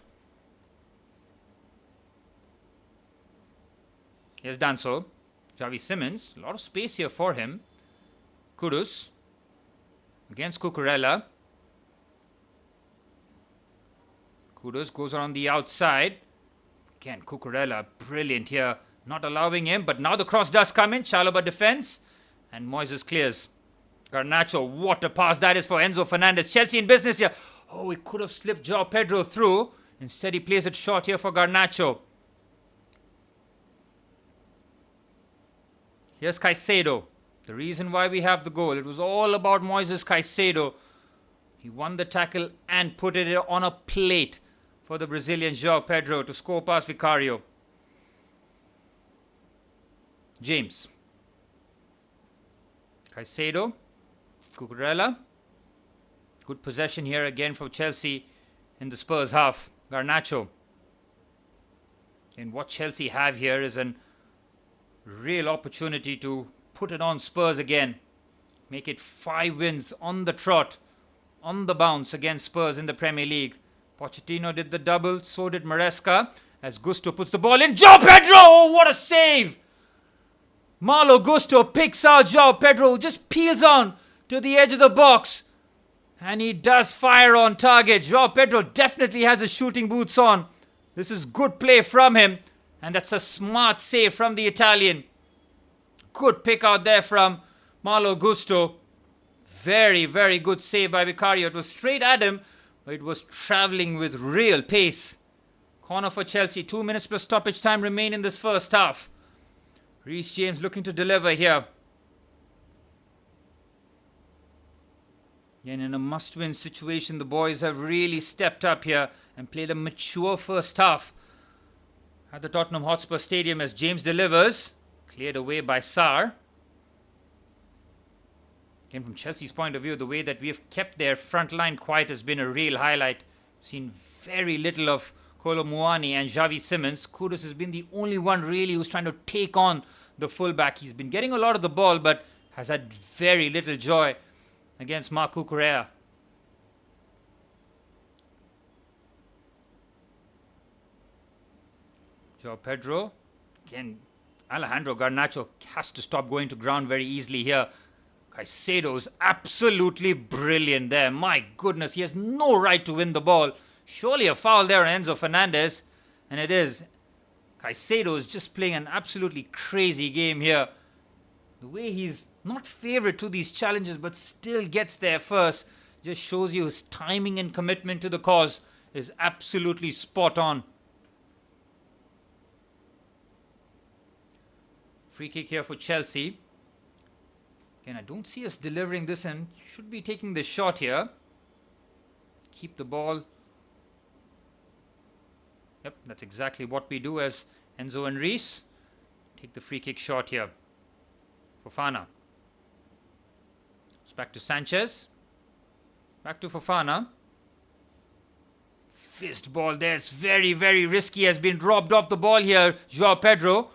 He has done so. Xavi Simons, a lot of space here for him. Kudus against Cucurella. Kudus goes around the outside. Again, Cucurella, brilliant here. Not allowing him, but now the cross does come in. Chalobah defends, and Moises clears. Garnacho, what a pass that is for Enzo Fernandez. Chelsea in business here. Oh, he could have slipped João Pedro through. Instead, he plays it short here for Garnacho. Here's Caicedo. The reason why we have the goal. It was all about Moises Caicedo. He won the tackle and put it on a plate for the Brazilian João Pedro to score past Vicario. James. Caicedo. Cucurella. Good possession here again for Chelsea in the Spurs half. Garnacho. And what Chelsea have here is a real opportunity to put it on Spurs again. Make it 5 wins on the trot, on the bounce against Spurs in the Premier League. Pochettino did the double, so did Maresca. As Gusto puts the ball in. João Pedro! Oh, what a save! Malo Gusto picks out João Pedro, who just peels on to the edge of the box. And he does fire on target. João Pedro definitely has his shooting boots on. This is good play from him. And that's a smart save from the Italian. Good pick out there from Malo Gusto. Very, very good save by Vicario. It was straight at him, but it was travelling with real pace. Corner for Chelsea. 2 minutes plus stoppage time remain in this first half. Reece James looking to deliver here. And in a must-win situation, the boys have really stepped up here and played a mature first half at the Tottenham Hotspur Stadium as James delivers. Cleared away by Sarr. Again, from Chelsea's point of view, the way that we have kept their front line quiet has been a real highlight. Seen very little of Kolo Muani and Xavi Simons. Kudus has been the only one really who's trying to take on the fullback. He's been getting a lot of the ball, but has had very little joy against Marc Cucurella. João Pedro. Again, Alejandro Garnacho has to stop going to ground very easily here. Caicedo's absolutely brilliant there. My goodness, he has no right to win the ball. Surely a foul there on Enzo Fernandez. And it is. Caicedo is just playing an absolutely crazy game here. The way he's not favourite to these challenges but still gets there first just shows you his timing and commitment to the cause is absolutely spot on. Free kick here for Chelsea. Again, I don't see us delivering this and should be taking the shot here. Keep the ball. Yep, that's exactly what we do as Enzo and Reece. take the free kick shot here. Fofana. It's back to Sanchez. Back to Fofana. Fist ball there. It's very, very risky. Has been robbed off the ball here. Joao Pedro.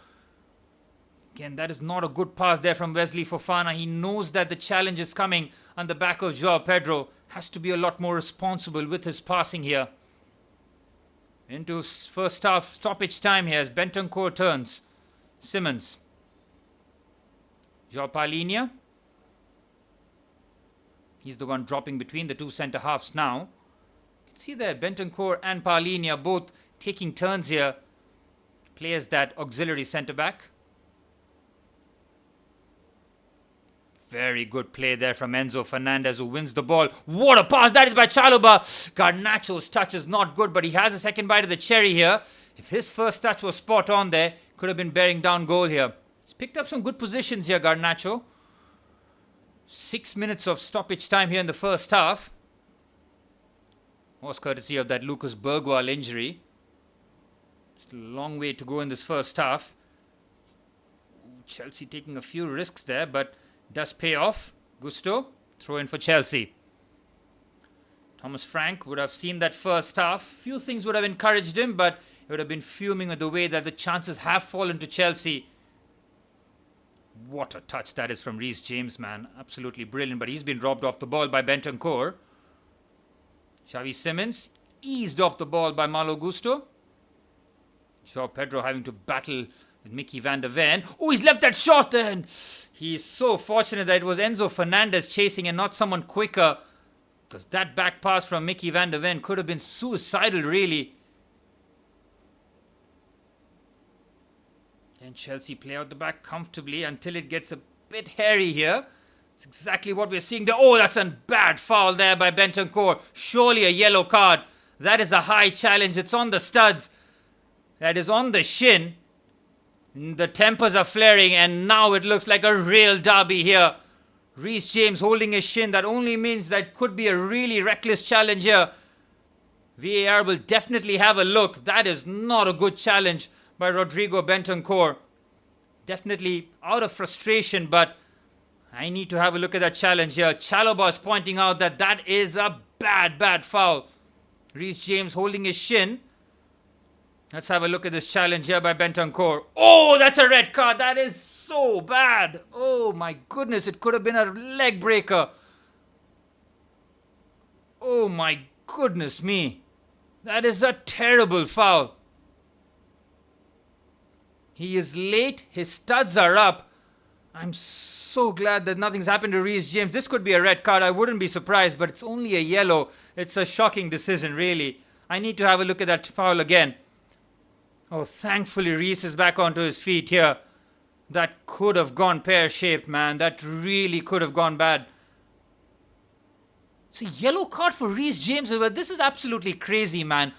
Again, that is not a good pass there from Wesley Fofana. He knows that the challenge is coming on the back of Joao Pedro. Has to be a lot more responsible with his passing here. Into first half stoppage time here as Bentancur turns. Simmons. Joao Palhinha. He's the one dropping between the two centre halves now. You can see there Bentancur and Palhinha both taking turns here. Play as that auxiliary centre back. Very good play there from Enzo Fernandez, who wins the ball. What a pass that is by Chalobah. Garnacho's touch is not good, but he has a second bite of the cherry here. If his first touch was spot on there, could have been bearing down goal here. He's picked up some good positions here, Garnacho. 6 minutes of stoppage time here in the first half. Was courtesy of that Lucas Bergwall injury. It's a long way to go in this first half. Chelsea taking a few risks there, but does pay off. Gusto, throw in for Chelsea. Thomas Frank would have seen that first half. Few things would have encouraged him, but he would have been fuming at the way that the chances have fallen to Chelsea. What a touch that is from Reece James, man. Absolutely brilliant, but he's been robbed off the ball by Bentancur. Xavi Simons eased off the ball by Malo Gusto. Joao Pedro having to battle with Mickey van der Ven. Oh, he's left that shot then. He's so fortunate that it was Enzo Fernandez chasing and not someone quicker. Because that back pass from Mickey van der Ven could have been suicidal, really. And Chelsea play out the back comfortably until it gets a bit hairy here. It's exactly what we're seeing there. Oh, that's a bad foul there by Bentancur. Surely a yellow card. That is a high challenge. It's on the studs. That is on the shin. The tempers are flaring and now it looks like a real derby here. Reece James holding his shin. That only means that could be a really reckless challenge here. VAR will definitely have a look. That is not a good challenge by Rodrigo Bentancur. Definitely out of frustration, but I need to have a look at that challenge here. Chalobah is pointing out that that is a bad foul. Reece James holding his shin. Let's have a look at this challenge here by Bentancur. Oh, that's a red card. That is so bad. Oh my goodness, it could have been a leg breaker. Oh my goodness me. That is a terrible foul. He is late. His studs are up. I'm so glad that nothing's happened to Reece James. This could be a red card. I wouldn't be surprised, but it's only a yellow. It's a shocking decision, really. I need to have a look at that foul again. Oh, thankfully Reece is back onto his feet here. That could have gone pear-shaped, man. That really could have gone bad. It's a yellow card for Reece James. This is absolutely crazy, man.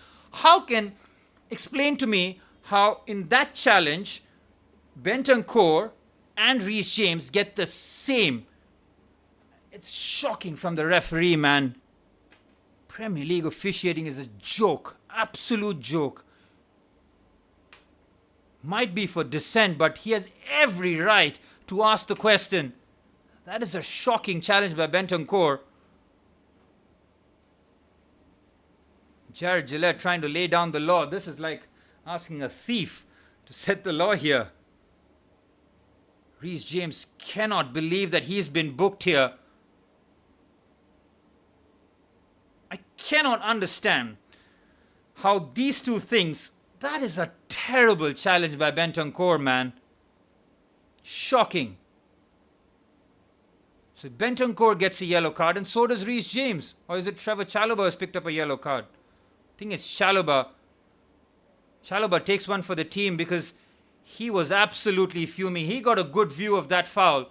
Explain to me how in that challenge, Bentancur and Reece James get the same. It's shocking from the referee, man. Premier League officiating is a joke. Absolute joke. Might be for dissent, but he has every right to ask the question. That is a shocking challenge by Bentancur. Jared Gillette trying to lay down the law. This is like asking a thief to set the law here. Reece James cannot believe that he's been booked here. I cannot understand how these two things. That is a terrible challenge by Bentancur, man. Shocking. So Bentancur gets a yellow card and so does Reece James. Or is it Trevor Chalobah who's picked up a yellow card? I think it's Chalobah. Chalobah takes one for the team because he was absolutely fuming. He got a good view of that foul.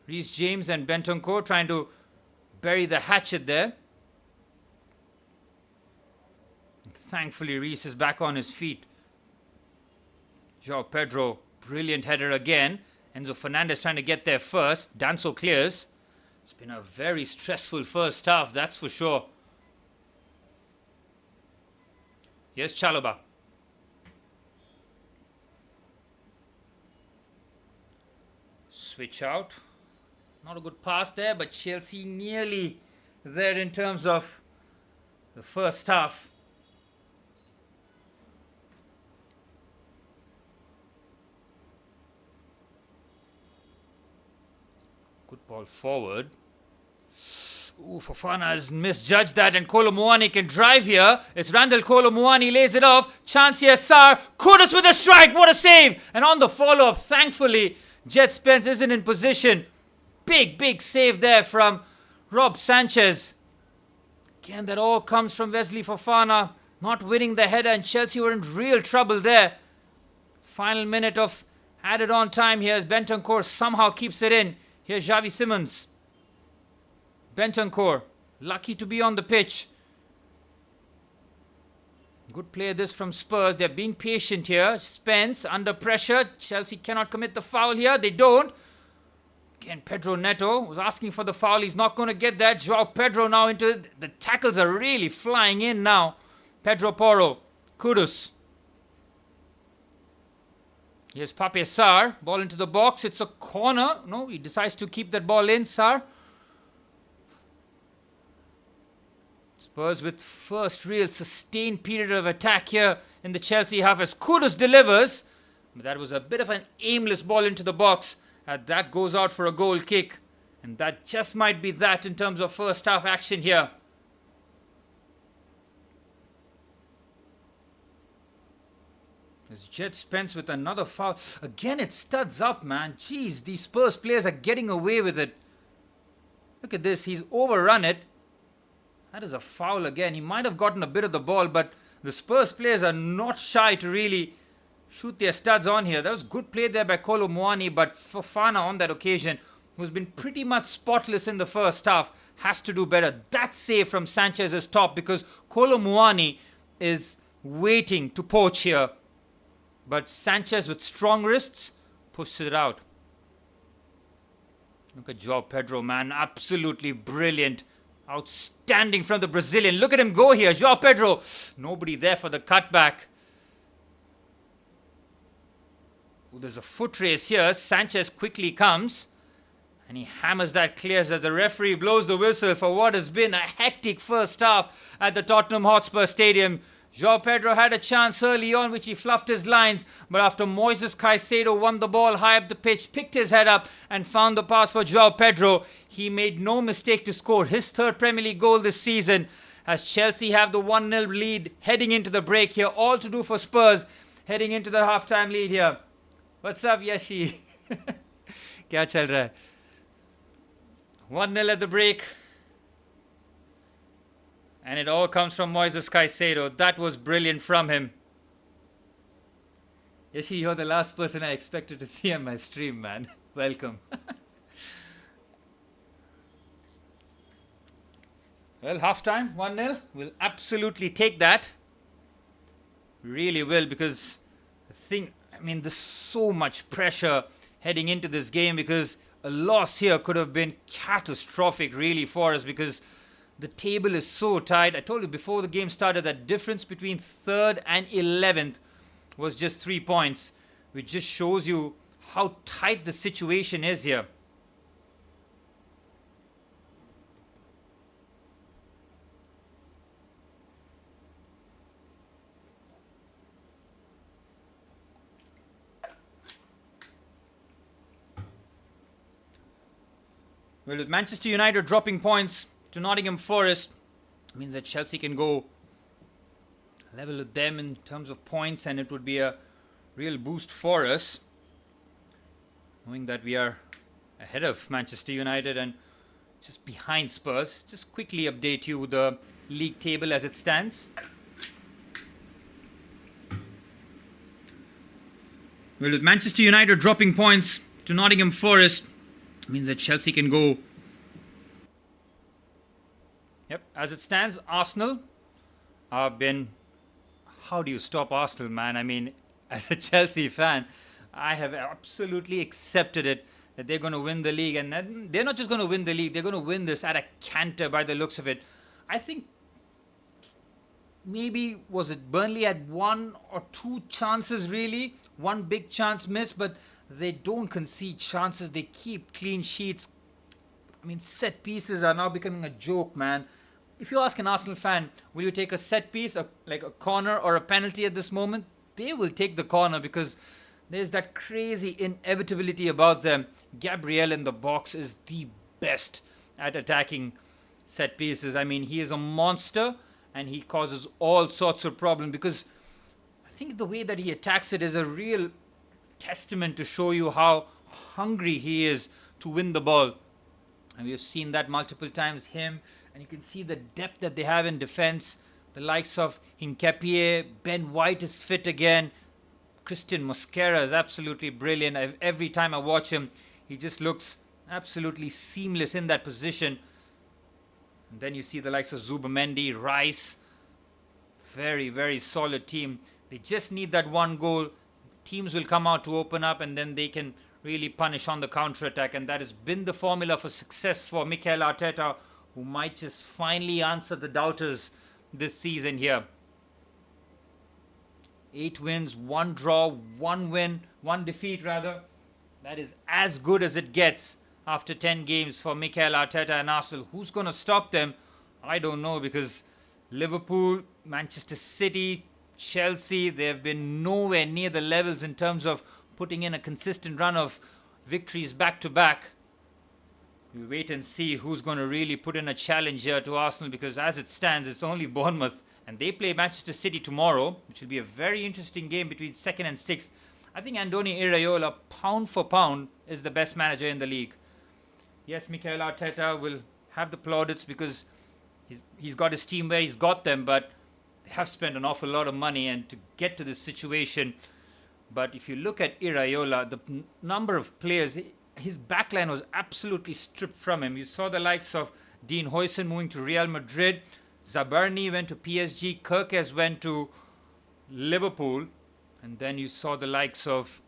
Reece James and Bentancur trying to bury the hatchet there. Thankfully, Reece is back on his feet. Joao Pedro, brilliant header again. Enzo Fernandez trying to get there first. Danso clears. It's been a very stressful first half, that's for sure. Here's Chalobah. switch out. Not a good pass there, but Chelsea nearly there in terms of the first half. Good ball forward. Ooh, Fofana has misjudged that, and Kolo Muani can drive here. It's Randall Kolo Muani, lays it off. Chance here, Sarr. Kudus with a strike. What a save. And on the follow-up, thankfully, Jet Spence isn't in position. Big save there from Rob Sanchez. Again, that all comes from Wesley Fofana not winning the header, and Chelsea were in real trouble there. Final minute of added on time here as Bentancur somehow keeps it in. Here's Xavi Simons. Bentancur, lucky to be on the pitch. Good play this from Spurs. They're being patient here. Spence under pressure. Chelsea cannot commit the foul here. They don't. Again, Pedro Neto was asking for the foul. He's not going to get that. Joao Pedro now into it. The tackles are really flying in now. Pedro Porro. Kudus. Here's Pape Sarr. Ball into the box. It's a corner. No, he decides to keep that ball in. Sarr. Spurs with first real sustained period of attack here in the Chelsea half as Kudus delivers. But that was a bit of an aimless ball into the box. That goes out for a goal kick. And that just might be that in terms of first half action here. There's Jet Spence with another foul. Again, it studs up, man. Jeez, these Spurs players are getting away with it. Look at this. He's overrun it. That is a foul again. He might have gotten a bit of the ball, but the Spurs players are not shy to really shoot their studs on here. That was good play there by Kolo Muani, but Fofana on that occasion, who's been pretty much spotless in the first half, has to do better. That save from Sanchez's top because Kolo Muani is waiting to poach here. But Sanchez with strong wrists pushes it out. Look at Joao Pedro, man. Absolutely brilliant. Outstanding from the Brazilian. Look at him go here. Joao Pedro. Nobody there for the cutback. Ooh, there's a foot race here. Sanchez quickly comes. And he hammers that clears as the referee blows the whistle for what has been a hectic first half at the Tottenham Hotspur Stadium. Joao Pedro had a chance early on which he fluffed his lines, but after Moises Caicedo won the ball high up the pitch, picked his head up and found the pass for Joao Pedro, he made no mistake to score his third Premier League goal this season as Chelsea have the 1-0 lead heading into the break here. All to do for Spurs heading into the halftime lead here. What's up, Yashi? Kya chal raha hai? 1-0 at the break. And it all comes from Moises Caicedo. That was brilliant from him. Yashi, you're the last person I expected to see on my stream, man. Welcome. Well, halftime, 1-0. We'll absolutely take that. Really will, because there's so much pressure heading into this game because a loss here could have been catastrophic really for us because the table is so tight. I told you before the game started that difference between 3rd and 11th was just 3 points, which just shows you how tight the situation is here. Well, with Manchester United dropping points to Nottingham Forest, it means that Chelsea can go level with them in terms of points, and it would be a real boost for us, knowing that we are ahead of Manchester United and just behind Spurs. Just quickly update you the league table as it stands. Well, with Manchester United dropping points to Nottingham Forest, it means that Chelsea can go. Yep, as it stands, Arsenal have been. How do you stop Arsenal, man? I mean, as a Chelsea fan, I have absolutely accepted it that they're going to win the league. And they're not just going to win the league, they're going to win this at a canter by the looks of it. I think maybe, was it Burnley had 1 or 2 chances really? One big chance missed, but They don't concede chances. They keep clean sheets. I mean, set pieces are now becoming a joke, man. If you ask an Arsenal fan, will you take a set piece, like a corner or a penalty at this moment? They will take the corner because there's that crazy inevitability about them. Gabriel in the box is the best at attacking set pieces. I mean, he is a monster and he causes all sorts of problems because I think the way that he attacks it is a real testament to show you how hungry he is to win the ball. And we have seen that multiple times, him, and you can see the depth that they have in defense. The likes of Hincapié, Ben White is fit again. Christian Mosquera is absolutely brilliant. Every time I watch him, he just looks absolutely seamless in that position. And then you see the likes of Zubamendi, Rice. Very, very solid team. They just need that one goal. Teams will come out to open up and then they can really punish on the counter-attack, and that has been the formula for success for Mikel Arteta, who might just finally answer the doubters this season here. 8 wins, 1 draw, 1 defeat rather. That is as good as it gets after 10 games for Mikel Arteta and Arsenal. Who's going to stop them? I don't know, because Liverpool, Manchester City, Chelsea, they have been nowhere near the levels in terms of putting in a consistent run of victories back to back. We wait and see who's going to really put in a challenge here to Arsenal, because as it stands, it's only Bournemouth and they play Manchester City tomorrow, which will be a very interesting game between 2nd and 6th. I think Andoni Iraola, pound for pound, is the best manager in the league. Yes, Mikel Arteta will have the plaudits because he's got his team where he's got them, but they have spent an awful lot of money and to get to this situation. But if you look at Iraola, the number of players, his backline was absolutely stripped from him. You saw the likes of Dean Huijsen moving to Real Madrid. Zabarni went to PSG. Kerkez went to Liverpool. And then you saw the likes of...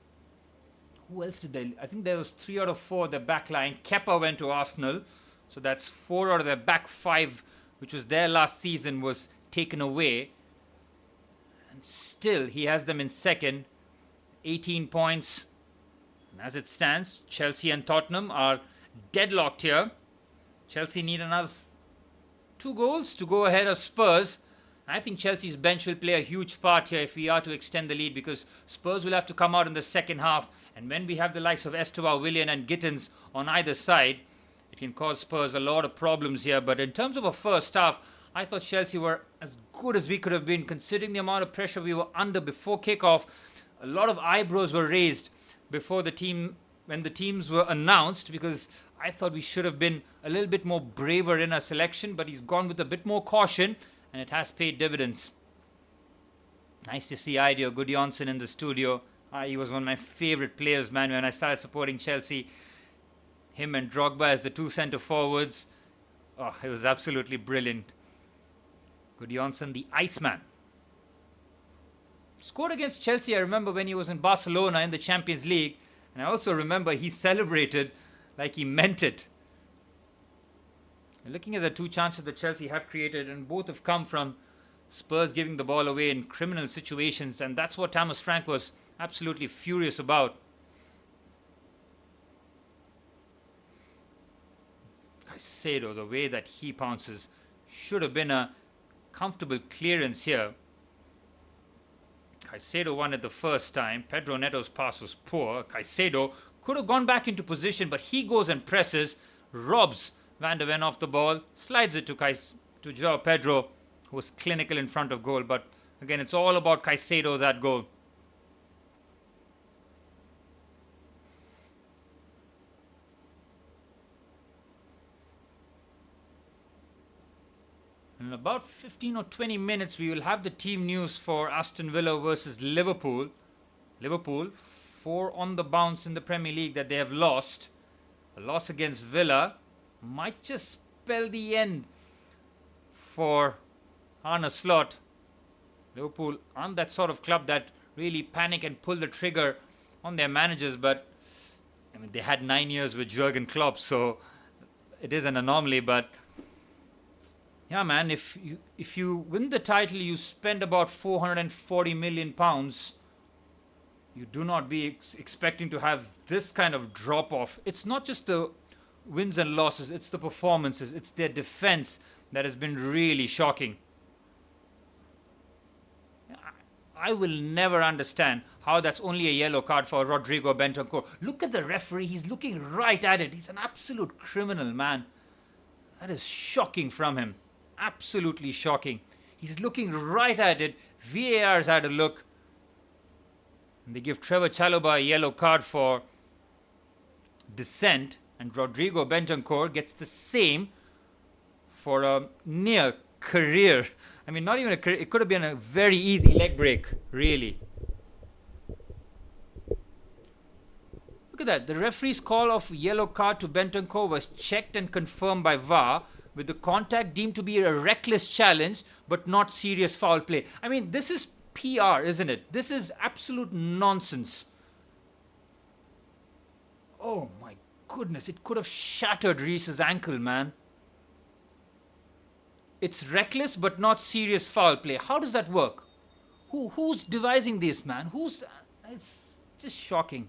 Who else did they... I think there was 3 out of 4 the backline. Kepa went to Arsenal. So that's 4 out of their back 5, which was there last season, was taken away. And still, he has them in second. 18 points. And as it stands, Chelsea and Tottenham are deadlocked here. Chelsea need another 2 goals to go ahead of Spurs. I think Chelsea's bench will play a huge part here if we are to extend the lead, because Spurs will have to come out in the second half. And when we have the likes of Esteban, Willian and Gittins on either side, it can cause Spurs a lot of problems here. But in terms of a first half, I thought Chelsea were as good as we could have been, considering the amount of pressure we were under before kickoff. A lot of eyebrows were raised before when the teams were announced, because I thought we should have been a little bit more braver in our selection, but he's gone with a bit more caution, and it has paid dividends. Nice to see Idio Gudjonsson in the studio. He was one of my favorite players, man, when I started supporting Chelsea. Him and Drogba as the 2 centre forwards. Oh, it was absolutely brilliant. Gudjonsson, the Iceman. Scored against Chelsea, I remember, when he was in Barcelona in the Champions League. And I also remember he celebrated like he meant it. And looking at the 2 chances that Chelsea have created, and both have come from Spurs giving the ball away in criminal situations. And that's what Thomas Frank was absolutely furious about. Caicedo, the way that he pounces, should have been a comfortable clearance here. Caicedo won it the first time. Pedro Neto's pass was poor. Caicedo could have gone back into position, but he goes and presses, robs Van der Ven off the ball, slides it to Joao Pedro, who was clinical in front of goal. But again, it's all about Caicedo, that goal. In about 15 or 20 minutes, we will have the team news for Aston Villa versus Liverpool. Liverpool, 4 on the bounce in the Premier League that they have lost. A loss against Villa might just spell the end for Arne Slot. Liverpool aren't that sort of club that really panic and pull the trigger on their managers, but I mean, they had 9 years with Jurgen Klopp, so it is an anomaly. But yeah, man, if you win the title, you spend about £440 million. You do not be expecting to have this kind of drop off. It's not just the wins and losses, it's the performances, it's their defense that has been really shocking. I will never understand how that's only a yellow card for Rodrigo Bentancur. Look at the referee, he's looking right at it. He's an absolute criminal, man. That is shocking from him. Absolutely shocking. He's looking right at it. VAR's had a look. And they give Trevor Chalobah a yellow card for dissent. And Rodrigo Bentancur gets the same for a near career. I mean, not even a career. It could have been a very easy leg break, really. Look at that. The referee's call of yellow card to Bentancur was checked and confirmed by VAR, with the contact deemed to be a reckless challenge but not serious foul play. I mean, this is PR, isn't it? This is absolute nonsense. Oh my goodness, it could have shattered Reese's ankle, man. It's reckless but not serious foul play. How does that work? Who's devising this, man? It's just shocking.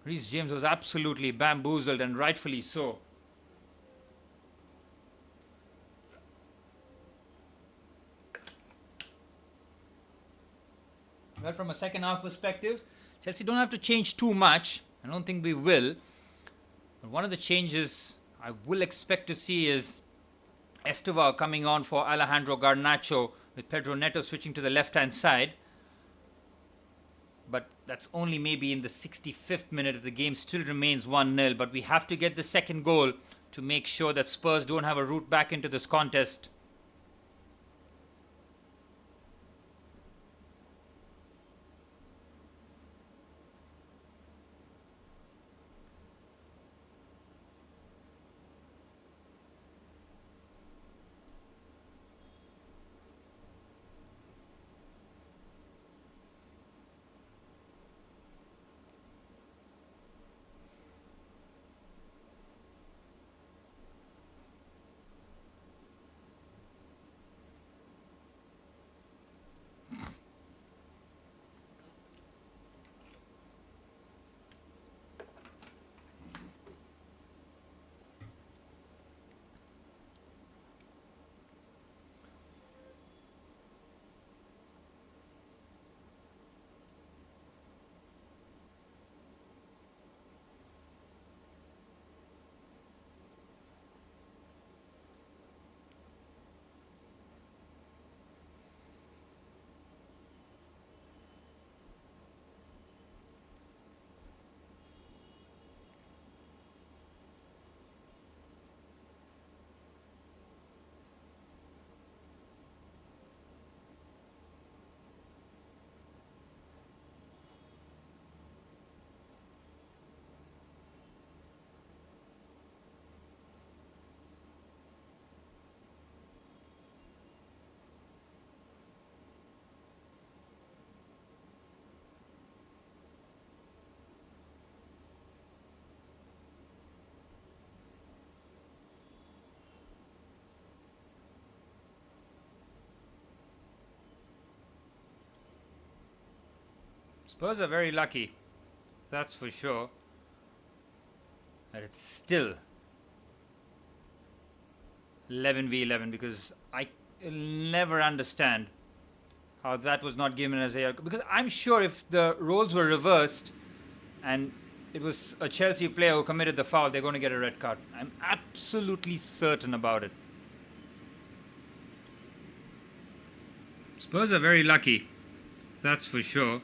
Reece James was absolutely bamboozled, and rightfully so. Well, from a second half perspective, Chelsea don't have to change too much. I don't think we will. But one of the changes I will expect to see is Estevao coming on for Alejandro Garnacho, with Pedro Neto switching to the left-hand side. But that's only maybe in the 65th minute if the game still remains 1-0. But we have to get the second goal to make sure that Spurs don't have a route back into this contest. Spurs are very lucky, that's for sure, that it's still 11v11, because I will never understand how that was not given as a... Because I'm sure if the roles were reversed and it was a Chelsea player who committed the foul, they're going to get a red card. I'm absolutely certain about it. Spurs are very lucky, that's for sure.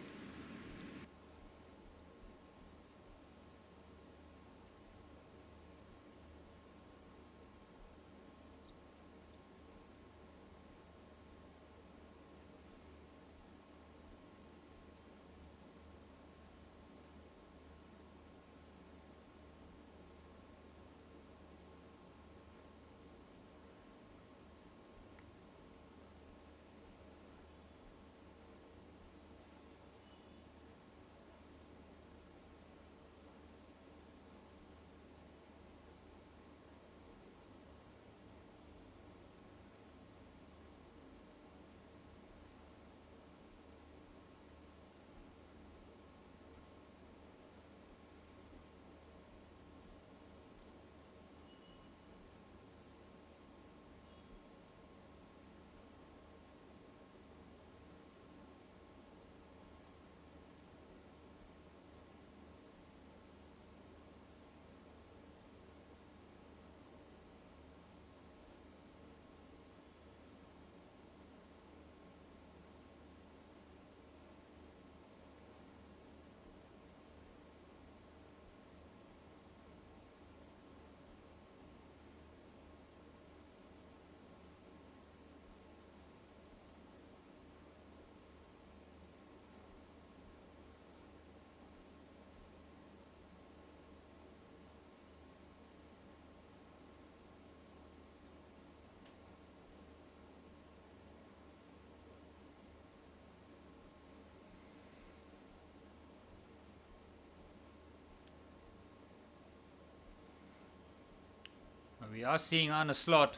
We are seeing Arne Slot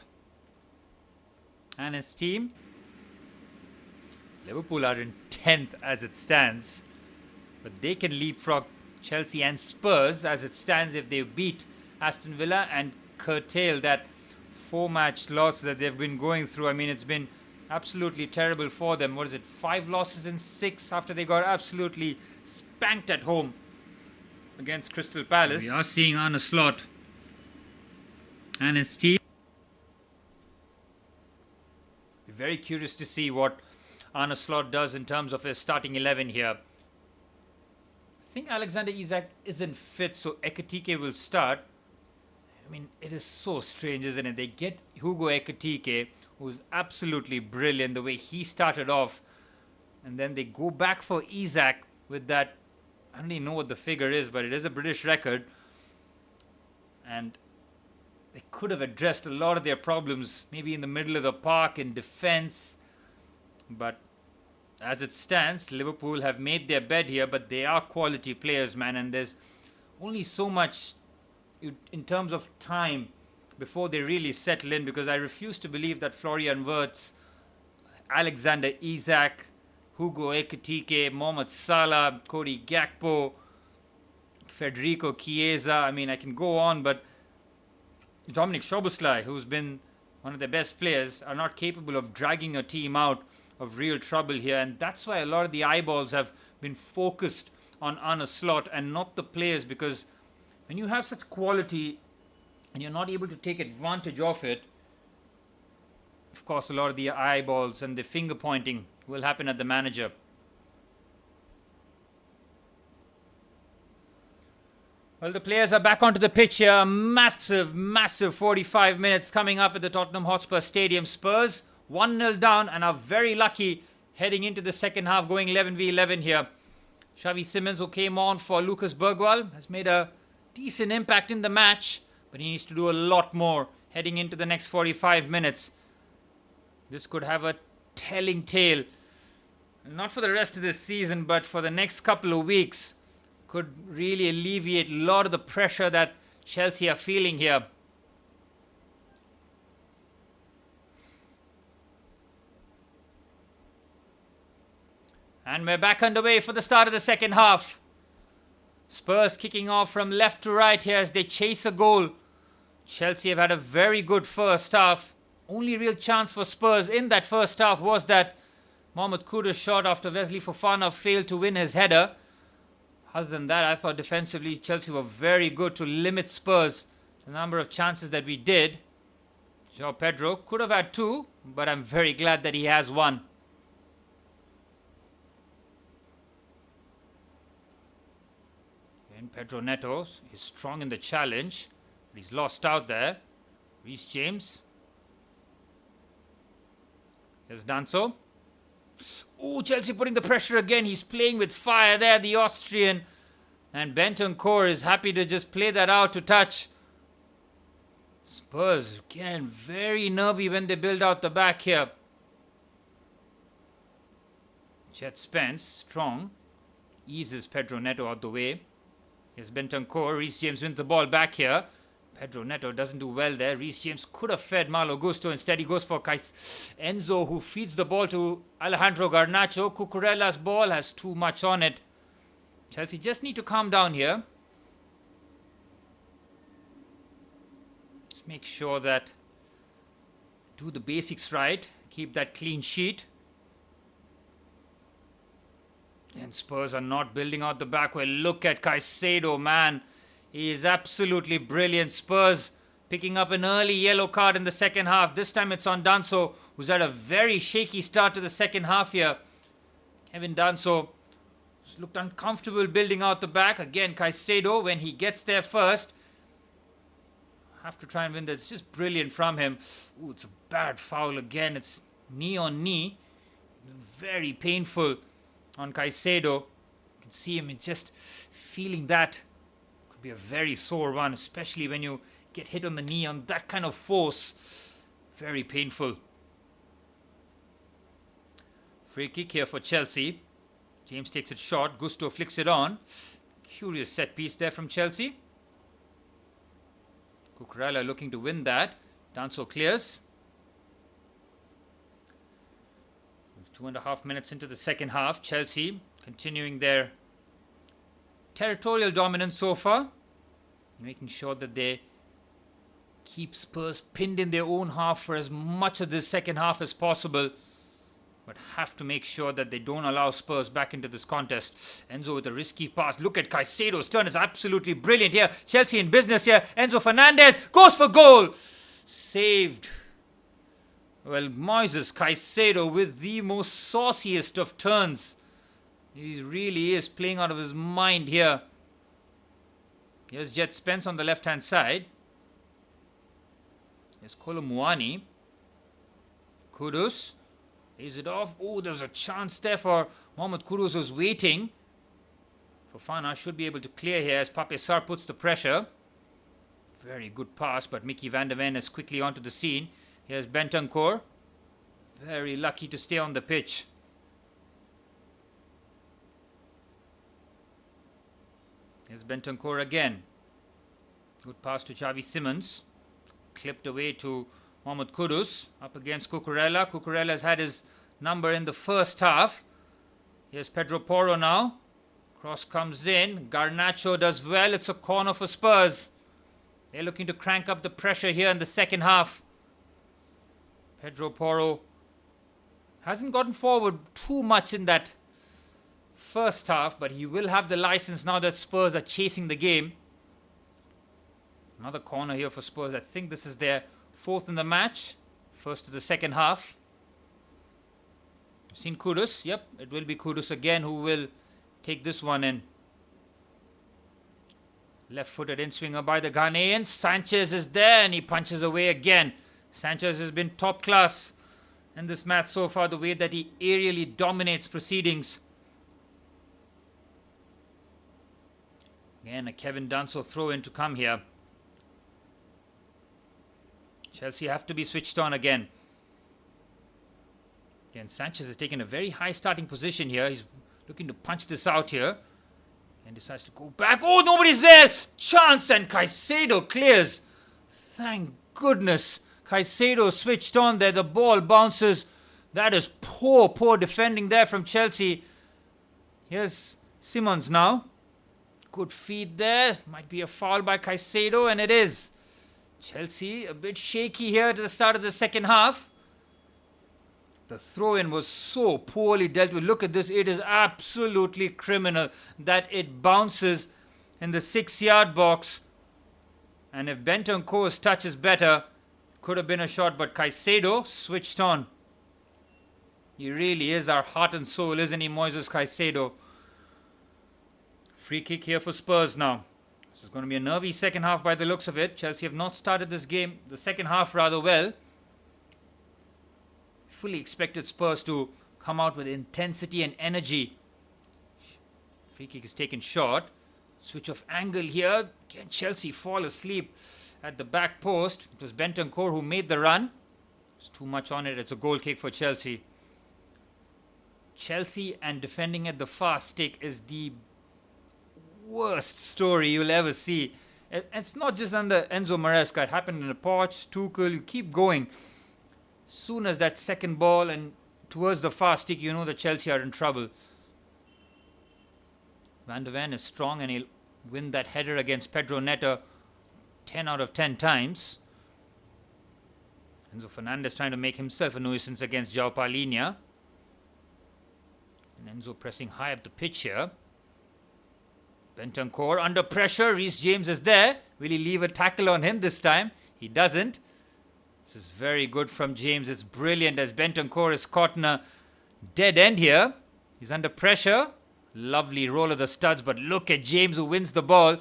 and his team. Liverpool are in 10th as it stands, but they can leapfrog Chelsea and Spurs as it stands if they beat Aston Villa and curtail that 4-match loss that they've been going through. I mean, it's been absolutely terrible for them. What is it, 5 losses in 6 after they got absolutely spanked at home against Crystal Palace. We are seeing Arne Slot and his team. We're very curious to see what Arne Slot does in terms of his starting 11 here. I think Alexander Isak isn't fit, so Ekitike will start. I mean, it is so strange, isn't it? They get Hugo Ekitike, who's absolutely brilliant the way he started off, and then they go back for Isak with that, I don't even know what the figure is, but it is a British record, and they could have addressed a lot of their problems, maybe in the middle of the park in defense, but as it stands, Liverpool have made their bed here, but they are quality players, man, and there's only so much in terms of time before they really settle in, because I refuse to believe that Florian Wirtz, Alexander Isak, Hugo Ekitike, Mohamed Salah, Cody Gakpo, Federico Chiesa, I mean, I can go on, but Dominic Szoboszlai, who's been one of the best players, are not capable of dragging a team out of real trouble here, and that's why a lot of the eyeballs have been focused on Arne Slot and not the players, because when you have such quality and you're not able to take advantage of it, of course a lot of the eyeballs and the finger pointing will happen at the manager. Well, the players are back onto the pitch here. A massive 45 minutes coming up at the Tottenham Hotspur Stadium. Spurs 1-0 down and are very lucky heading into the second half, going 11v11 here. Xavi Simons, who came on for Lucas Bergwall, has made a decent impact in the match, but he needs to do a lot more heading into the next 45 minutes. This could have a telling tale, not for the rest of this season, but for the next couple of weeks. Could really alleviate a lot of the pressure that Chelsea are feeling here. And we're back underway for the start of the second half. Spurs kicking off from left to right here as they chase a goal. Chelsea have had a very good first half. Only real chance for Spurs in that first half was that Mohamed Kudus shot after Wesley Fofana failed to win his header. Other than that, I thought defensively Chelsea were very good to limit Spurs. The number of chances that we did. João Pedro could have had 2, but I'm very glad that he has 1. And Pedro Neto is strong in the challenge, but he's lost out there. Reece James has done so. Oh, Chelsea putting the pressure again. He's playing with fire there, the Austrian. And Bentancur is happy to just play that out to touch. Spurs, again, very nervy when they build out the back here. Chet Spence, strong. Eases Pedro Neto out the way. Here's Bentancur. Reece James wins the ball back here. Pedro Neto doesn't do well there. Reece James could have fed Malo Gusto. Instead, he goes for Enzo, who feeds the ball to Alejandro Garnacho. Cucurella's ball has too much on it. Chelsea just need to calm down here. Just make sure that do the basics right. Keep that clean sheet. And Spurs are not building out the back. Well, look at Caicedo, man. He is absolutely brilliant. Spurs picking up an early yellow card in the second half. This time it's on Danso, who's had a very shaky start to the second half here. Kevin Danso looked uncomfortable building out the back. Again, Caicedo, when he gets there first, have to try and win that. It's just brilliant from him. Ooh, it's a bad foul again. It's knee on knee. Very painful on Caicedo. You can see him just feeling that. Could be a very sore one, especially when you get hit on the knee on that kind of force. Very painful. Free kick here for Chelsea. James takes it short. Gusto flicks it on. Curious set piece there from Chelsea. Cucurella looking to win that. Danso clears. 2.5 minutes into the second half. Chelsea continuing their territorial dominance so far. Making sure that they keep Spurs pinned in their own half for as much of this second half as possible. But have to make sure that they don't allow Spurs back into this contest. Enzo with a risky pass. Look at Caicedo's turn. Is absolutely brilliant here. Chelsea in business here. Enzo Fernandez goes for goal. Saved. Well, Moises Caicedo with the most sauciest of turns. He really is playing out of his mind here. Here's Jet Spence on the left-hand side. Here's Kolomuani. Kudus. Lays it off. Oh, there was a chance there for Mohamed Kudus, who's waiting. Fofana should be able to clear here as Pape Sarr puts the pressure. Very good pass, but Mickey van der Ven is quickly onto the scene. Here's Bentancur. Very lucky to stay on the pitch. Here's Bentancur again. Good pass to Xavi Simons. Clipped away to Mohamed Kudus. Up against Cucurella. Cucurella has had his number in the first half. Here's Pedro Porro now. Cross comes in. Garnacho does well. It's a corner for Spurs. They're looking to crank up the pressure here in the second half. Pedro Porro hasn't gotten forward too much in that first half, but he will have the license now that Spurs are chasing the game. Another corner here for Spurs. I think this is their fourth in the match. First of the second half. You've seen Kudus. Yep, it will be Kudus again who will take this one in. Left-footed in-swinger by the Ghanaian. Sanchez is there and he punches away again. Sanchez has been top class in this match so far, the way that he aerially dominates proceedings. Again, a Kevin Danso throw-in to come here. Chelsea have to be switched on again. Again, Sanchez has taken a very high starting position here. He's looking to punch this out here. And decides to go back. Oh, nobody's there! Chance, and Caicedo clears. Thank goodness. Caicedo switched on there. The ball bounces. That is poor defending there from Chelsea. Here's Simons now. Good feed there. Might be a foul by Caicedo, and it is. Chelsea a bit shaky here at the start of the second half. The throw-in was so poorly dealt with. Look at this. It is absolutely criminal that it bounces in the 6-yard box. And if Bentancur's touch is better, could have been a shot, but Caicedo switched on. He really is our heart and soul, isn't he, Moises Caicedo? Free kick here for Spurs now. This is going to be a nervy second half by the looks of it. Chelsea have not started this game, the second half rather well. Fully expected Spurs to come out with intensity and energy. Free kick is taken short. Switch of angle here. Can Chelsea fall asleep at the back post? It was Bentancur who made the run. There's too much on it. It's a goal kick for Chelsea. Chelsea and defending at the far stick is the worst story you'll ever see. It's not just under Enzo Maresca. It happened in the Poch, Tuchel. You keep going. Soon as that second ball and towards the far stick, you know that Chelsea are in trouble. Van der Ven is strong and he'll win that header against Pedro Neto 10 out of 10 times. Enzo Fernandez trying to make himself a nuisance against João Palhinha. And Enzo pressing high up the pitch here. Bentancur under pressure. Reece James is there. Will he leave a tackle on him this time? He doesn't. This is very good from James. It's brilliant as Bentancur is caught in a dead end here. He's under pressure. Lovely roll of the studs, but look at James who wins the ball.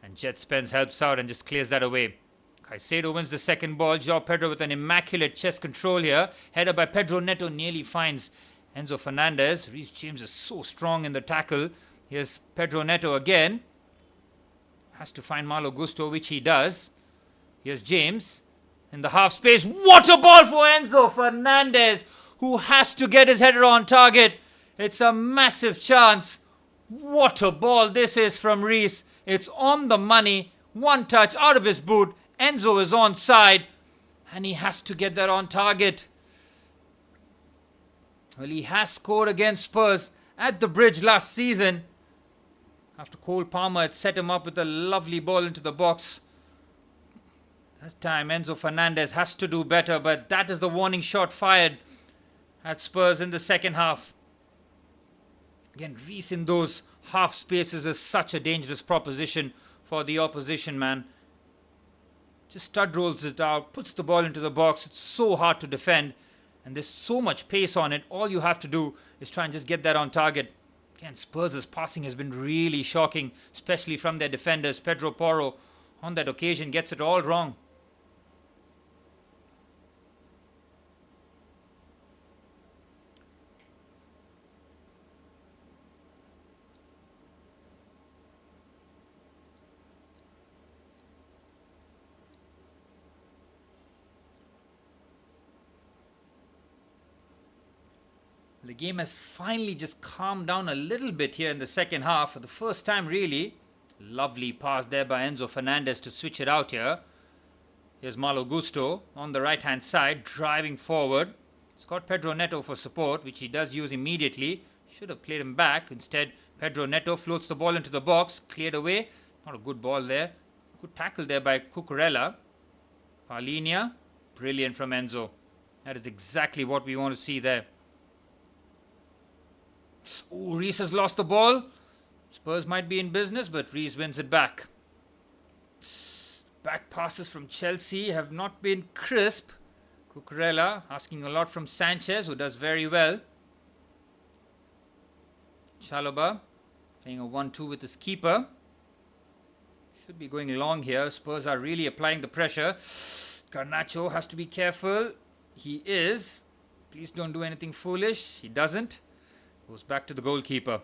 And Jet Spence helps out and just clears that away. Caicedo wins the second ball. João Pedro with an immaculate chest control here. Header by Pedro Neto nearly finds Enzo Fernandez. Reece James is so strong in the tackle. Here's Pedro Neto again. Has to find Malo Gusto, which he does. Here's James. In the half space, what a ball for Enzo Fernandez, who has to get his header on target. It's a massive chance. What a ball this is from Reece. It's on the money. One touch out of his boot. Enzo is onside, and he has to get that on target. Well, he has scored against Spurs at the Bridge last season, after Cole Palmer had set him up with a lovely ball into the box. This time Enzo Fernandez has to do better, but that is the warning shot fired at Spurs in the second half. Again, Reece in those half spaces is such a dangerous proposition for the opposition, man. Just stud rolls it out, puts the ball into the box. It's so hard to defend, and there's so much pace on it. All you have to do is try and just get that on target. Again, Spurs' passing has been really shocking, especially from their defenders. Pedro Porro, on that occasion, gets it all wrong. The game has finally just calmed down a little bit here in the second half. For the first time, really. Lovely pass there by Enzo Fernandez to switch it out here. Here's Malo Gusto on the right-hand side, driving forward. He's got Pedro Neto for support, which he does use immediately. Should have played him back. Instead, Pedro Neto floats the ball into the box. Cleared away. Not a good ball there. Good tackle there by Cucurella. Paulinho. Brilliant from Enzo. That is exactly what we want to see there. Oh, Reece has lost the ball. Spurs might be in business, but Reece wins it back. Back passes from Chelsea have not been crisp. Cucurella asking a lot from Sanchez, who does very well. Chalobah playing a 1-2 with his keeper. Should be going long here. Spurs are really applying the pressure. Garnacho has to be careful. He is. Please don't do anything foolish. He doesn't. Goes back to the goalkeeper.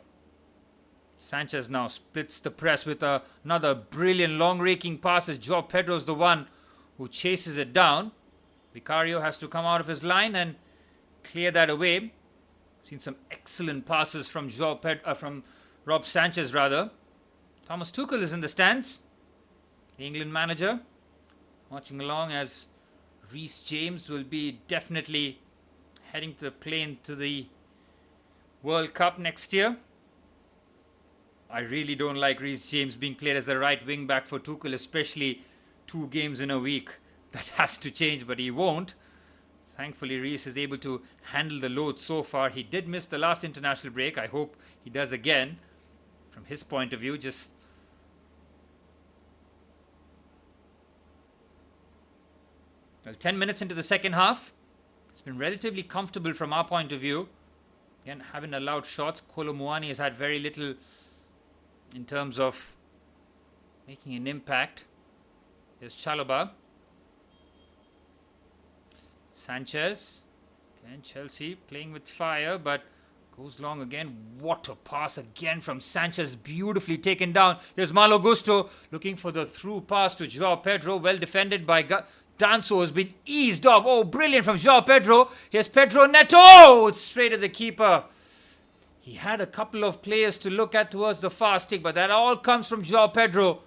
Sanchez now splits the press with another brilliant long raking pass as Joao Pedro's the one who chases it down. Vicario has to come out of his line and clear that away. Seen some excellent passes from from Rob Sanchez rather. Thomas Tuchel is in the stands. The England manager watching along as Reece James will be definitely heading to the plane to the World Cup next year. I really don't like Reece James being played as the right wing back for Tuchel, especially 2 games in a week. That has to change, but he won't. Thankfully, Reece is able to handle the load so far. He did miss the last international break. I hope he does again. From his point of view, just well, 10 minutes into the second half. It's been relatively comfortable from our point of view. Again, haven't allowed shots. Kolo Muani has had very little in terms of making an impact. Here's Chalobah. Sanchez. Again, Chelsea playing with fire, but goes long again. What a pass again from Sanchez. Beautifully taken down. Here's Malo Gusto looking for the through pass to Joao Pedro. Well defended by Danso, has been eased off. Oh, brilliant from Joao Pedro. Here's Pedro Neto. Oh, it's straight at the keeper. He had a couple of players to look at towards the far stick, but that all comes from Joao Pedro.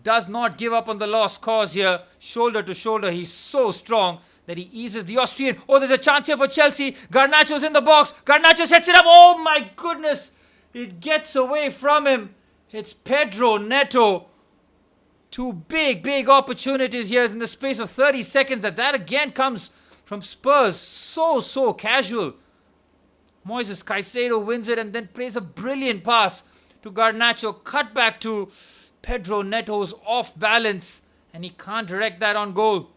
Does not give up on the lost cause here. Shoulder to shoulder. He's so strong that he eases the Austrian. Oh, there's a chance here for Chelsea. Garnacho's in the box. Garnacho sets it up. Oh, my goodness. It gets away from him. It's Pedro Neto. 2 big opportunities here in the space of 30 seconds. That again comes from Spurs. So casual. Moises Caicedo wins it and then plays a brilliant pass to Garnacho. Cut back to Pedro Neto's off balance, and he can't direct that on goal.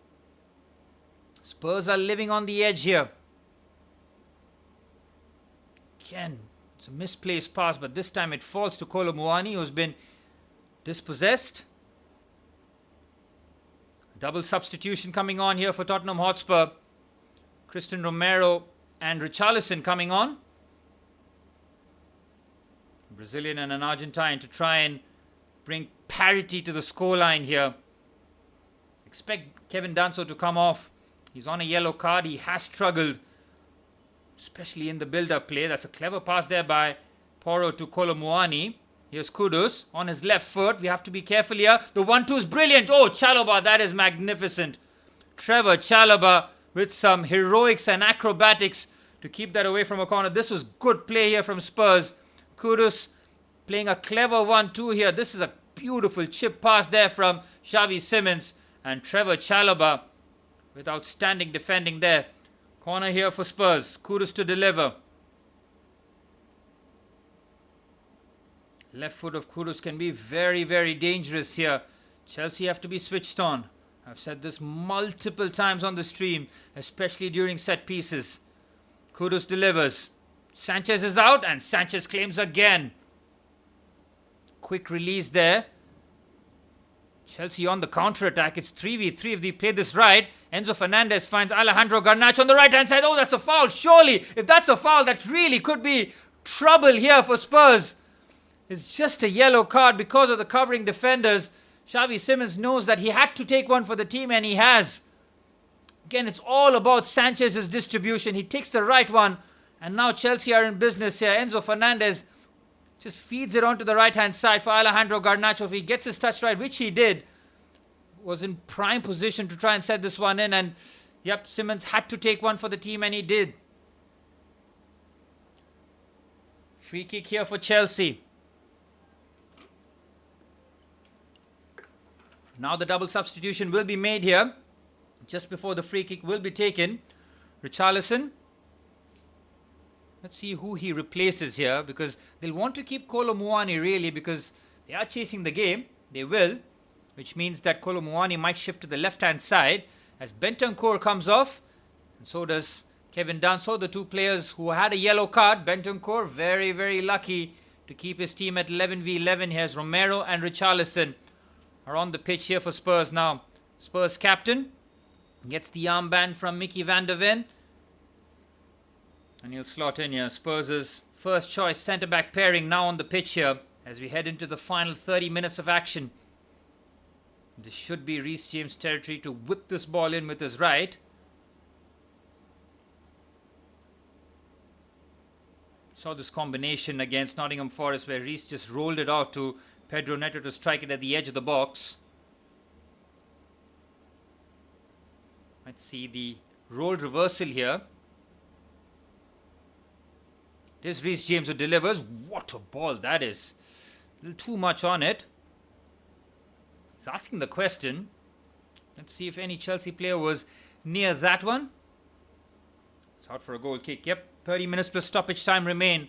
Spurs are living on the edge here. Again, it's a misplaced pass, but this time it falls to Kolo Muani, who's been dispossessed. Double substitution coming on here for Tottenham Hotspur. Christian Romero and Richarlison coming on. A Brazilian and an Argentine to try and bring parity to the scoreline here. Expect Kevin Danso to come off. He's on a yellow card. He has struggled, especially in the build-up play. That's a clever pass there by Porro to Kolo Muani. Here's Kudus on his left foot. We have to be careful here. The 1-2 is brilliant. Oh, Chalobah, that is magnificent. Trevor Chalobah with some heroics and acrobatics to keep that away from a corner. This was good play here from Spurs. Kudus playing a clever 1-2 here. This is a beautiful chip pass there from Xavi Simons. And Trevor Chalobah with outstanding defending there. Corner here for Spurs. Kudus to deliver. Left foot of Kudus can be very, very dangerous here. Chelsea have to be switched on. I've said this multiple times on the stream, especially during set pieces. Kudus delivers. Sanchez is out and Sanchez claims again. Quick release there. Chelsea on the counter-attack. It's 3v3 if they play this right. Enzo Fernandez finds Alejandro Garnacho on the right-hand side. Oh, that's a foul. Surely, if that's a foul, that really could be trouble here for Spurs. It's just a yellow card because of the covering defenders. Xavi Simons knows that he had to take one for the team, and he has. Again, it's all about Sanchez's distribution. He takes the right one, and now Chelsea are in business here. Enzo Fernandez just feeds it onto the right-hand side for Alejandro Garnacho. If he gets his touch right, which he did, was in prime position to try and set this one in. And, yep, Simons had to take one for the team, and he did. Free kick here for Chelsea. Now the double substitution will be made here. Just before the free kick will be taken. Richarlison. Let's see who he replaces here, because they'll want to keep Kolo Muani really, because they are chasing the game. They will. Which means that Kolo Muani might shift to the left-hand side as Bentancur comes off. And so does Kevin Danso, the two players who had a yellow card. Bentancur very, very lucky to keep his team at 11v11. Here's Romero and Richarlison are on the pitch here for Spurs now. Spurs captain gets the armband from Mickey van der Ven. And he'll slot in here. Spurs' first choice centre-back pairing now on the pitch here as we head into the final 30 minutes of action. This should be Reece James' territory to whip this ball in with his right. Saw this combination against Nottingham Forest where Reece just rolled it out to Pedro Neto to strike it at the edge of the box. Let's see the role reversal here. It is Reece James who delivers. What a ball that is. A little too much on it. He's asking the question. Let's see if any Chelsea player was near that one. It's out for a goal kick. Yep, 30 minutes plus stoppage time remain.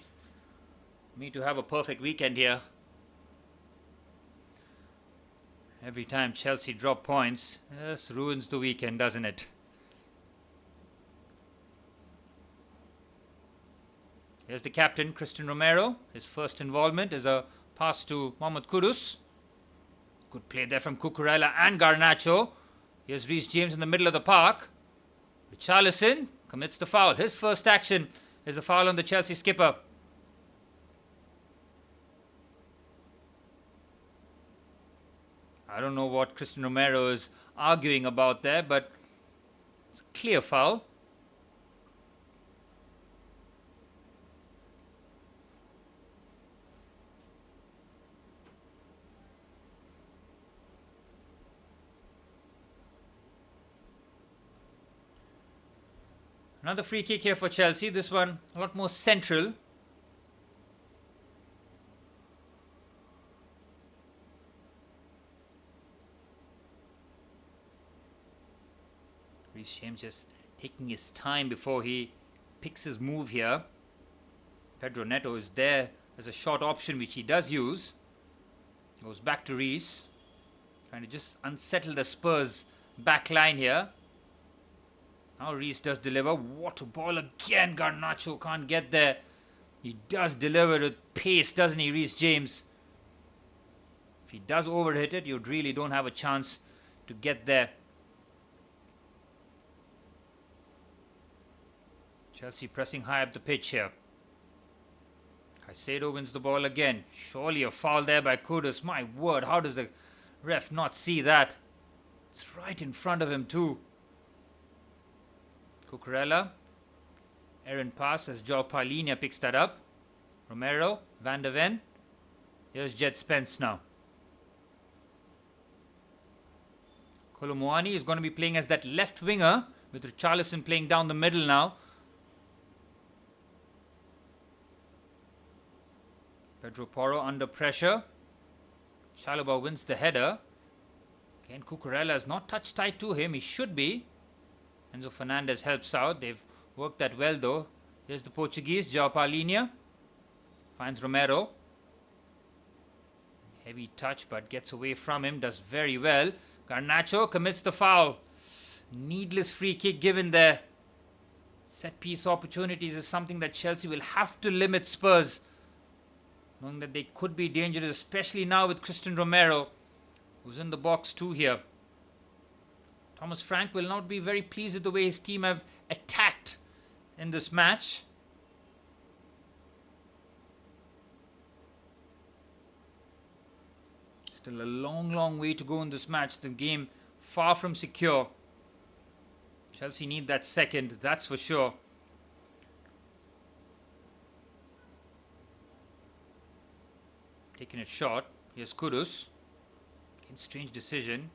Me to have a perfect weekend here. Every time Chelsea drop points, this ruins the weekend, doesn't it? Here's the captain, Christian Romero. His first involvement is a pass to Mohamed Kudus. Good play there from Cucurella and Garnacho. Here's Reece James in the middle of the park. Richarlison commits the foul. His first action is a foul on the Chelsea skipper. I don't know what Christian Romero is arguing about there, but it's a clear foul. Another free kick here for Chelsea. This one a lot more central. Reece James just taking his time before he picks his move here. Pedro Neto is there as a short option, which he does use. Goes back to Reece. Trying to just unsettle the Spurs back line here. Now Reece does deliver. What a ball again. Garnacho can't get there. He does deliver with pace, doesn't he, Reece James? If he does overhit it, you really don't have a chance to get there. Chelsea pressing high up the pitch here. Caicedo wins the ball again. Surely a foul there by Kudus. My word, how does the ref not see that? It's right in front of him too. Cucurella. Errant pass as Joao Palhinha picks that up. Romero. Van der Ven. Here's Jed Spence now. Kolomoani is going to be playing as that left winger, with Richarlison playing down the middle now. Pedro Porro under pressure. Chalobah wins the header. Again, Cucurella has not touched tight to him. He should be. Enzo Fernandez helps out. They've worked that well though. Here's the Portuguese, João Paulinho. Finds Romero. Heavy touch but gets away from him. Does very well. Garnacho commits the foul. Needless free kick given there. Set piece opportunities is something that Chelsea will have to limit Spurs, knowing that they could be dangerous, especially now with Christian Romero, who's in the box too here. Thomas Frank will not be very pleased with the way his team have attacked in this match. Still a long way to go in this match. The game far from secure. Chelsea need that second, that's for sure. Taking it short. Here's Kudus. Again, strange decision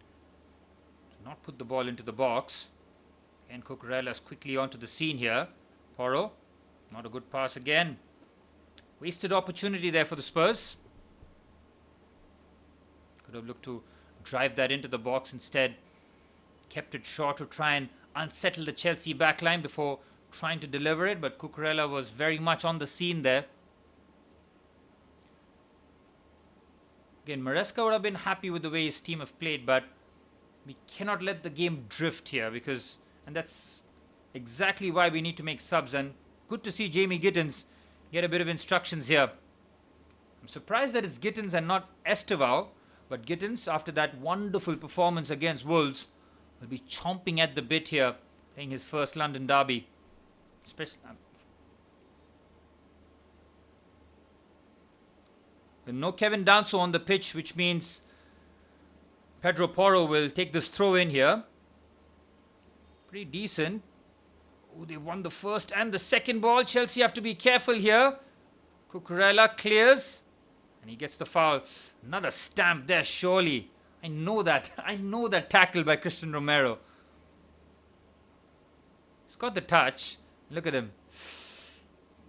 to not put the ball into the box. And Cucurella's quickly onto the scene here. Porro, not a good pass again. Wasted opportunity there for the Spurs. Could have looked to drive that into the box instead. Kept it short to try and unsettle the Chelsea backline before trying to deliver it. But Cucurella was very much on the scene there. Again, Maresca would have been happy with the way his team have played, but we cannot let the game drift here and that's exactly why we need to make subs. And good to see Jamie Gittins get a bit of instructions here. I'm surprised that it's Gittins and not Esteval, but Gittins, after that wonderful performance against Wolves, will be chomping at the bit here, playing his first London derby. Especially, with no Kevin Danso on the pitch, which means Pedro Porro will take this throw in here. Pretty decent. Oh, they won the first and the second ball. Chelsea have to be careful here. Cucurella clears. And he gets the foul. Another stamp there, surely. I know that. I know that tackle by Christian Romero. He's got the touch. Look at him.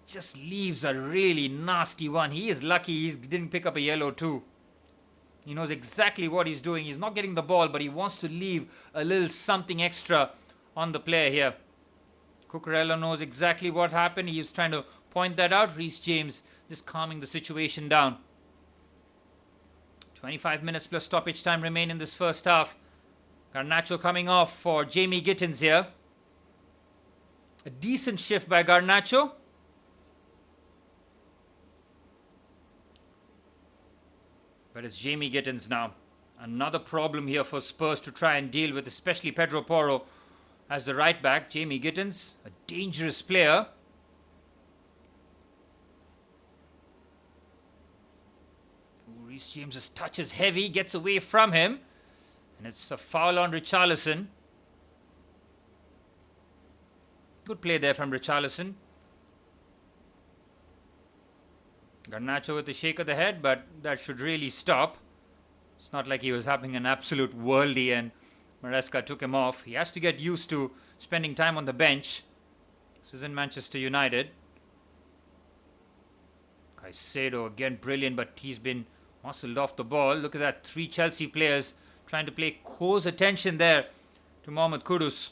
Just leaves a really nasty one. He is lucky he didn't pick up a yellow too. He knows exactly what he's doing. He's not getting the ball, but he wants to leave a little something extra on the player here. Cucurella knows exactly what happened. He was trying to point that out. Reece James just calming the situation down. 25 minutes plus stoppage time remain in this first half. Garnacho coming off for Jamie Gittins here. A decent shift by Garnacho. But it's Jamie Gittins now. Another problem here for Spurs to try and deal with, especially Pedro Porro as the right back. Jamie Gittins, a dangerous player. Reece James's touch is heavy, gets away from him. And it's a foul on Richarlison. Good play there from Richarlison. Garnacho with the shake of the head, but that should really stop. It's not like he was having an absolute worldie and Maresca took him off. He has to get used to spending time on the bench. This is in Manchester United. Caicedo again brilliant, but he's been muscled off the ball. Look at that, 3 Chelsea players trying to pay close attention there to Mohamed Kudus.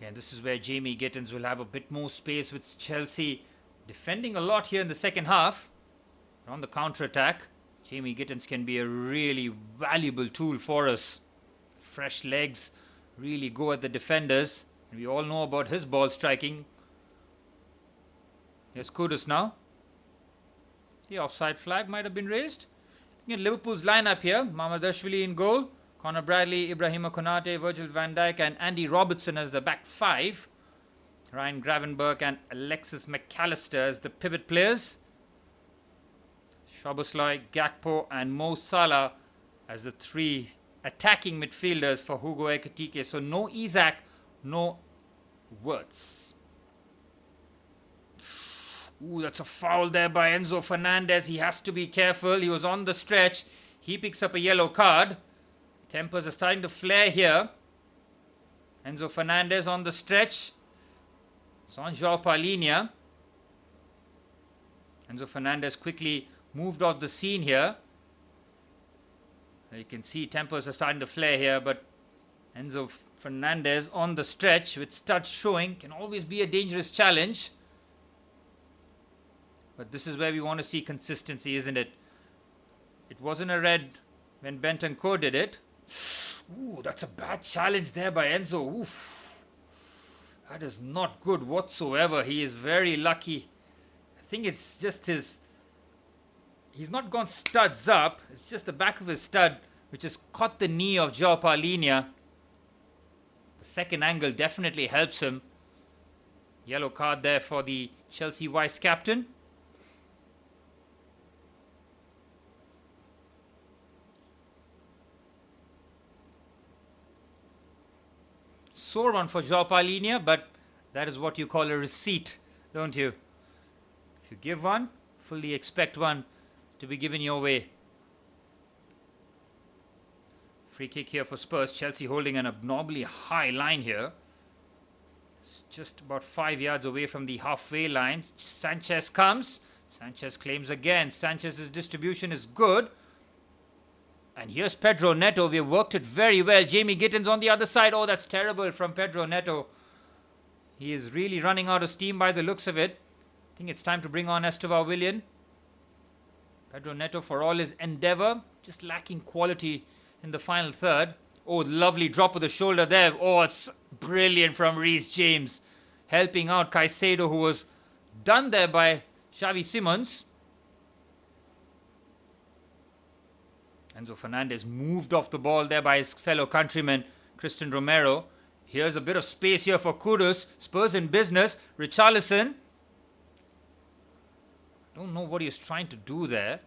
And this is where Jamie Gittins will have a bit more space with Chelsea defending a lot here in the second half. On the counter-attack, Jamie Gittins can be a really valuable tool for us. Fresh legs, really go at the defenders. And we all know about his ball striking. Here's Kudus now. The offside flag might have been raised. Looking at Liverpool's lineup here. Mamadashvili in goal. Conor Bradley, Ibrahima Konate, Virgil van Dijk and Andy Robertson as the back 5. Ryan Gravenberch and Alexis McAllister as the pivot players. Szoboszlai, Gakpo and Mo Salah as the 3 attacking midfielders for Hugo Ekitike. So no Isak, no Wirtz. Ooh, that's a foul there by Enzo Fernandez. He has to be careful. He was on the stretch. He picks up a yellow card. Tempers are starting to flare here. Enzo Fernandez on the stretch. It's on João Palhinha. Enzo Fernandez quickly moved off the scene here. You can see tempers are starting to flare here, but Enzo Fernandez on the stretch with studs showing can always be a dangerous challenge. But this is where we want to see consistency, isn't it? It wasn't a red when Bentancur did it. Ooh, that's a bad challenge there by Enzo. Oof. That is not good whatsoever. He is very lucky. I think it's just his... He's not gone studs up. It's just the back of his stud which has caught the knee of João Palhinha. The second angle definitely helps him. Yellow card there for the Chelsea vice captain. Sore one for João Palhinha, but that is what you call a receipt, don't you? If you give one, fully expect one to be given your way. Free kick here for Spurs. Chelsea holding an abnormally high line here. It's just about 5 yards away from the halfway line. Sanchez comes. Sanchez claims again. Sanchez's distribution is good. And here's Pedro Neto. We've worked it very well. Jamie Gittins on the other side. Oh, that's terrible from Pedro Neto. He is really running out of steam by the looks of it. I think it's time to bring on Estevan Willian. Pedro Neto, for all his endeavour, just lacking quality in the final third. Oh, lovely drop of the shoulder there. Oh, it's brilliant from Reece James. Helping out Caicedo, who was done there by Xavi Simons. Enzo Fernandez moved off the ball there by his fellow countryman, Christian Romero. Here's a bit of space here for Kudus. Spurs in business. Richarlison. Don't know what he is trying to do there.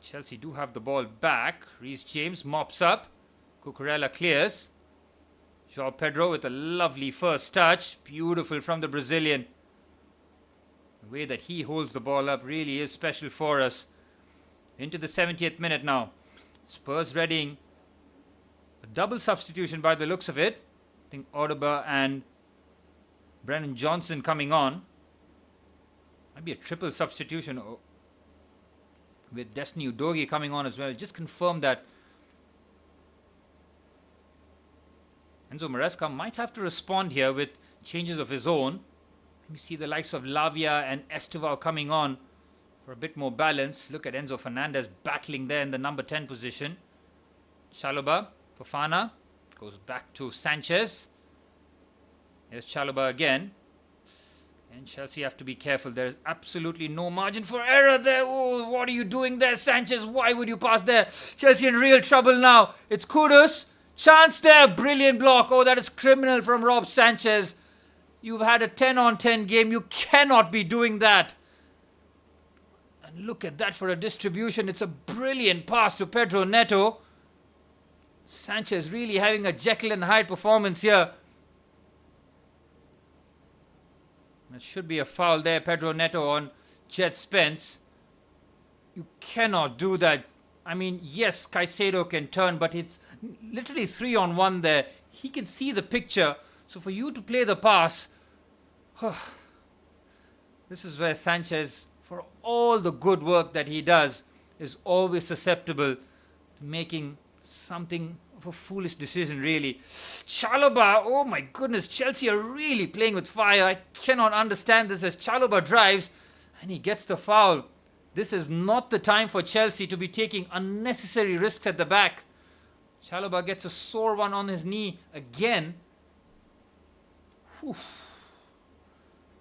Chelsea do have the ball back. Reece James mops up. Cucurella clears. João Pedro with a lovely first touch. Beautiful from the Brazilian. The way that he holds the ball up really is special for us. Into the 70th minute now. Spurs readying a double substitution by the looks of it. I think Audeba and Brennan Johnson coming on. Might be a triple substitution with Destiny Udogie coming on as well. Just confirm that Enzo Maresca might have to respond here with changes of his own. Let me see the likes of Lavia and Estevao coming on for a bit more balance. Look at Enzo Fernandez battling there in the number 10 position. Chalobah, Fofana goes back to Sanchez. There's Chalobah again. And Chelsea have to be careful. There is absolutely no margin for error there. Oh, what are you doing there, Sanchez? Why would you pass there? Chelsea in real trouble now. It's Kudus. Chance there. Brilliant block. Oh, that is criminal from Rob Sanchez. You've had a 10-on-10 game. You cannot be doing that. And look at that for a distribution. It's a brilliant pass to Pedro Neto. Sanchez really having a Jekyll and Hyde performance here. That should be a foul there. Pedro Neto on Jet Spence. You cannot do that. I mean, yes, Caicedo can turn, but it's literally 3-on-1 there. He can see the picture. So for you to play the pass, this is where Sanchez, for all the good work that he does, is always susceptible to making something of a foolish decision, really. Chalobah, oh my goodness, Chelsea are really playing with fire. I cannot understand this as Chalobah drives and he gets the foul. This is not the time for Chelsea to be taking unnecessary risks at the back. Chalobah gets a sore one on his knee again. Whew.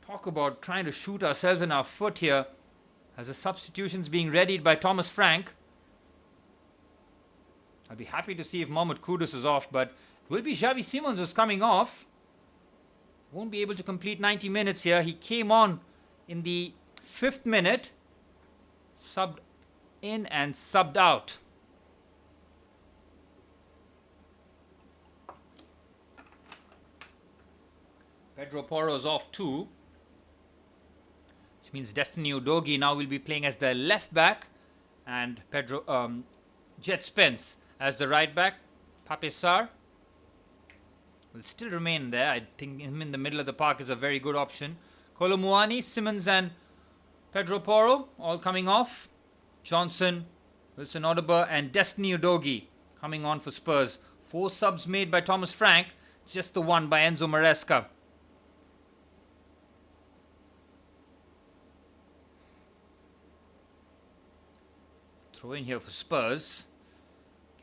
Talk about trying to shoot ourselves in our foot here as the substitutions being readied by Thomas Frank. I'll be happy to see if Mohamed Kudus is off, but it will be Xavi Simons who's coming off. Won't be able to complete 90 minutes here. He came on in the 5th minute, subbed in and subbed out. Pedro Porro's off too. which means Destiny Udogie now will be playing as the left back, and Jet Spence as the right back. Pape Sarr will still remain there. I think him in the middle of the park is a very good option. Kolo Muani, Simmons and Pedro Porro all coming off. Johnson, Wilson Odobert and Destiny Udogie coming on for Spurs. 4 subs made by Thomas Frank, just the one by Enzo Maresca. Throw in here for Spurs.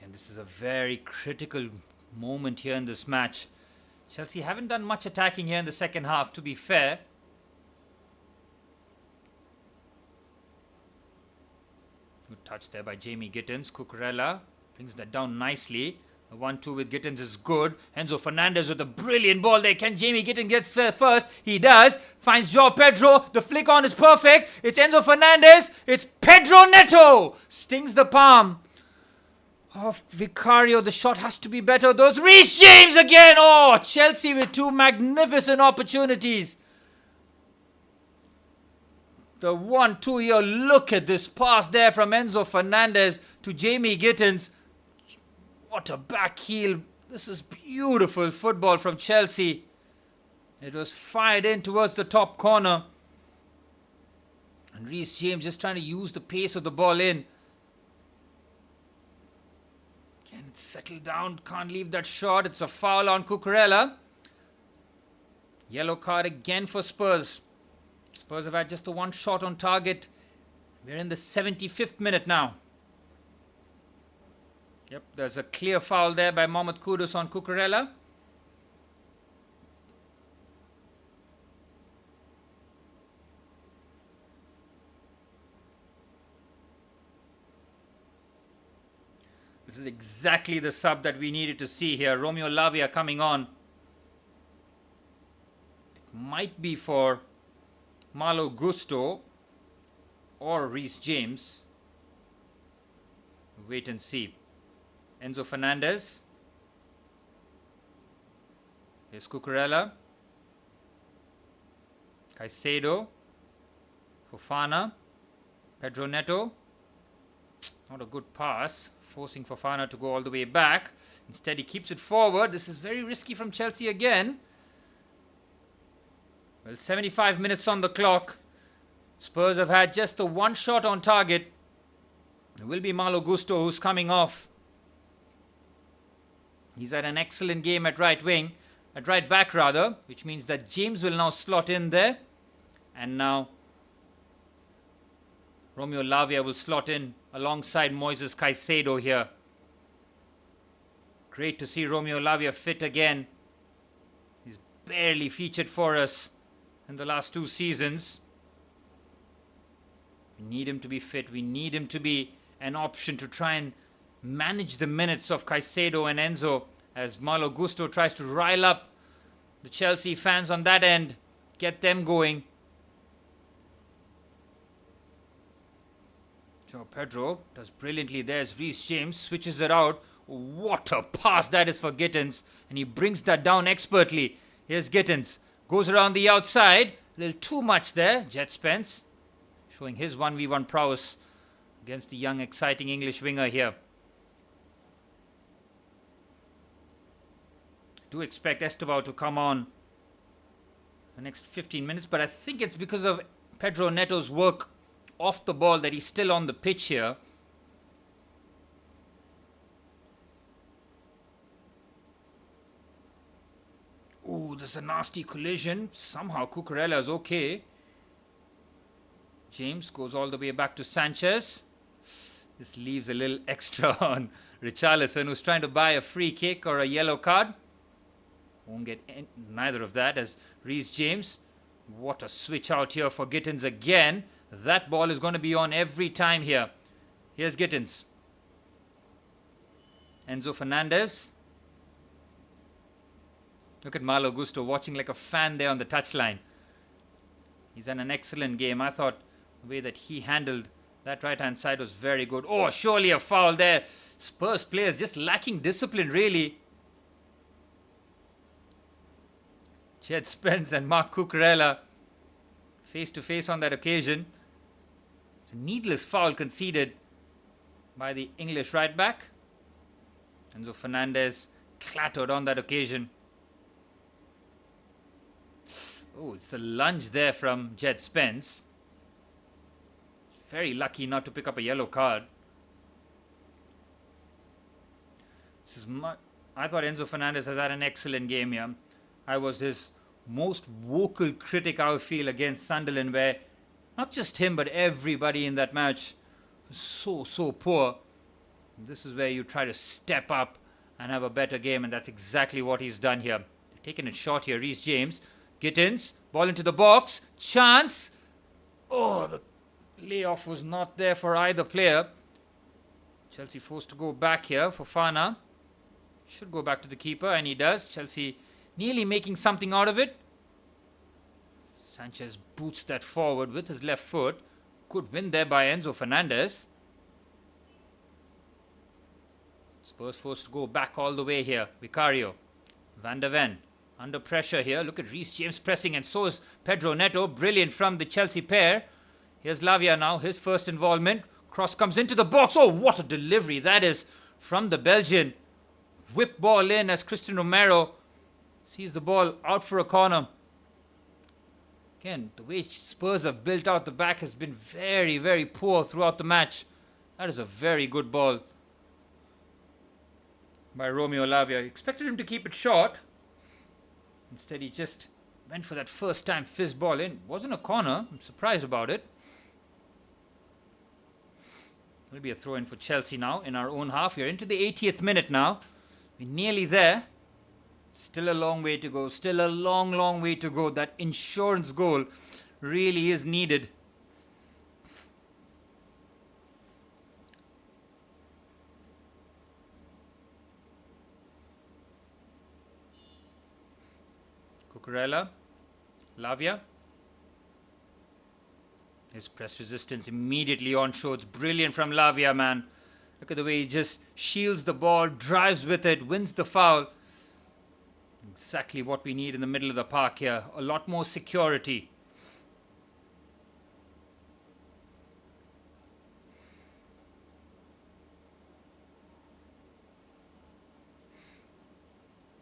And this is a very critical moment here in this match. Chelsea haven't done much attacking here in the second half, to be fair. Good touch there by Jamie Gittins. Cucurella brings that down nicely. The 1-2 with Gittins is good. Enzo Fernandez with a brilliant ball there. Can Jamie Gittins get there first? He does. Finds Joao Pedro. The flick on is perfect. It's Enzo Fernandez. It's Pedro Neto. Stings the palm of Vicario. The shot has to be better. Those Reece James again. Oh, Chelsea with 2 magnificent opportunities. The 1-2 here. Look at this pass there from Enzo Fernandez to Jamie Gittins. What a back heel. This is beautiful football from Chelsea. It was fired in towards the top corner. And Reece James just trying to use the pace of the ball in. Can it settle down? Can't leave that shot. It's a foul on Cucurella. Yellow card again for Spurs. Spurs have had just the 1 shot on target. We're in the 75th minute now. Yep, there's a clear foul there by Mohamed Kudus on Cucurella. This is exactly the sub that we needed to see here. Romeo Lavia coming on. It might be for Malo Gusto or Reece James. Wait and see. Enzo Fernandez. Here's Cucurella. Caicedo. Fofana. Pedro Neto. Not a good pass. Forcing Fofana to go all the way back. Instead he keeps it forward. This is very risky from Chelsea again. Well, 75 minutes on the clock. Spurs have had just the 1 shot on target. It will be Malo Gusto who's coming off. He's had an excellent game at right wing, at right back rather, which means that James will now slot in there. And now Romeo Lavia will slot in alongside Moises Caicedo here. Great to see Romeo Lavia fit again. He's barely featured for us in the last 2 seasons. We need him to be fit. We need him to be an option to try and manage the minutes of Caicedo and Enzo as Malo Gusto tries to rile up the Chelsea fans on that end, get them going. Joao Pedro does brilliantly. There's Reece James, switches it out. What a pass that is for Gittins, and he brings that down expertly. Here's Gittins, goes around the outside, a little too much there. Jet Spence showing his 1v1 prowess against the young exciting English winger here. Do expect Estevao to come on the next 15 minutes, but I think it's because of Pedro Neto's work off the ball that he's still on the pitch here. Ooh, there's a nasty collision. Somehow Cucurella is okay. James goes all the way back to Sanchez. This leaves a little extra on Richarlison, who's trying to buy a free kick or a yellow card. Won't get neither of that as Reece James. What a switch out here for Gittins again. That ball is going to be on every time here. Here's Gittins. Enzo Fernandez. Look at Malo Gusto watching like a fan there on the touchline. He's had an excellent game. I thought the way that he handled that right-hand side was very good. Oh, surely a foul there. Spurs players just lacking discipline, really. Jet Spence and Marc Cucurella face to face on that occasion. It's a needless foul conceded by the English right back. Enzo Fernandez clattered on that occasion. Oh, it's a lunge there from Jed Spence. Very lucky not to pick up a yellow card. I thought Enzo Fernandez has had an excellent game here. I was his most vocal critic, I feel, against Sunderland, where not just him but everybody in that match was so poor. This is where you try to step up and have a better game, and that's exactly what he's done here. Taking it short here, Reece James. Gittins, ball into the box, chance. Oh, the layoff was not there for either player. Chelsea forced to go back here. Fofana should go back to the keeper, and he does. Chelsea nearly making something out of it. Sanchez boots that forward with his left foot. Good win there by Enzo Fernandez. Spurs forced to go back all the way here. Vicario, Van der Ven under pressure here. Look at Reece James pressing, and so is Pedro Neto. Brilliant from the Chelsea pair. Here's Lavia now, his first involvement. Cross comes into the box. Oh, what a delivery that is from the Belgian. Whip ball in as Christian Romero sees the ball out for a corner. Again, the way Spurs have built out the back has been very poor throughout the match. That is a very good ball by Romeo Lavia. Expected him to keep it short. Instead, he just went for that first time fizz ball in. Wasn't a corner. I'm surprised about it. It'll be a throw in for Chelsea now in our own half. We're into the 80th minute now. We're nearly there. Still a long way to go. Still a long way to go. That insurance goal really is needed. Cucurella, Lavia. His press resistance immediately on show. It's brilliant from Lavia, man. Look at the way he just shields the ball, drives with it, wins the foul. Exactly what we need in the middle of the park here. A lot more security.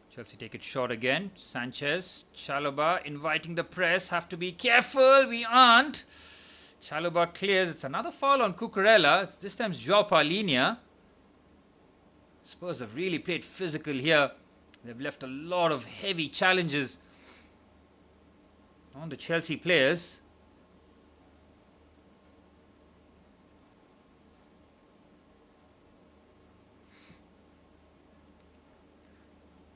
Chelsea take it short again. Sanchez, Chalobah inviting the press. Have to be careful. We aren't. Chalobah clears. It's another foul on Cucurella. This time it's João Palhinha. Spurs have really played physical here. They've left a lot of heavy challenges on the Chelsea players.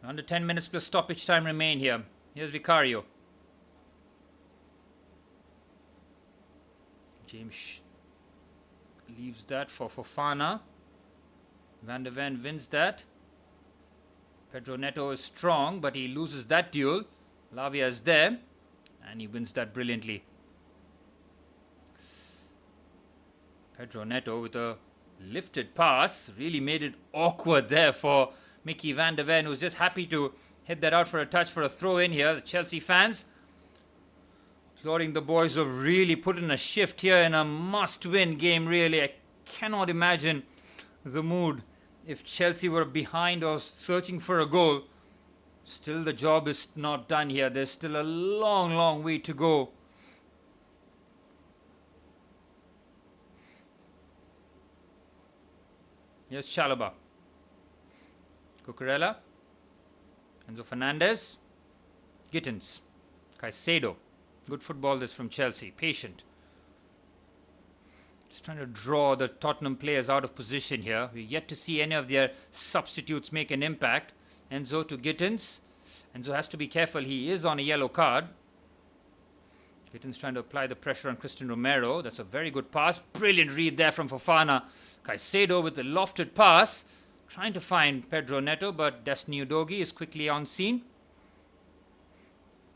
Under 10 minutes plus stoppage time remain here. Here's Vicario. James leaves that for Fofana. Van der Ven wins that. Pedro Neto is strong, but he loses that duel. Lavia is there, and he wins that brilliantly. Pedro Neto with a lifted pass really made it awkward there for Mickey Van der Ven, who's just happy to hit that out for a touch for a throw in here. The Chelsea fans applauding the boys who have really put in a shift here in a must-win game, really. I cannot imagine the mood if Chelsea were behind or searching for a goal. Still, the job is not done here. There's still a long way to go. Here's Chalobah. Cucurella. Enzo Fernandez. Gittins. Caicedo. Good football this from Chelsea. Patient. Just trying to draw the Tottenham players out of position here. We're yet to see any of their substitutes make an impact. Enzo to Gittins. Enzo has to be careful. He is on a yellow card. Gittins trying to apply the pressure on Christian Romero. That's a very good pass. Brilliant read there from Fofana. Caicedo with the lofted pass. Trying to find Pedro Neto, but Destiny Udogie is quickly on scene.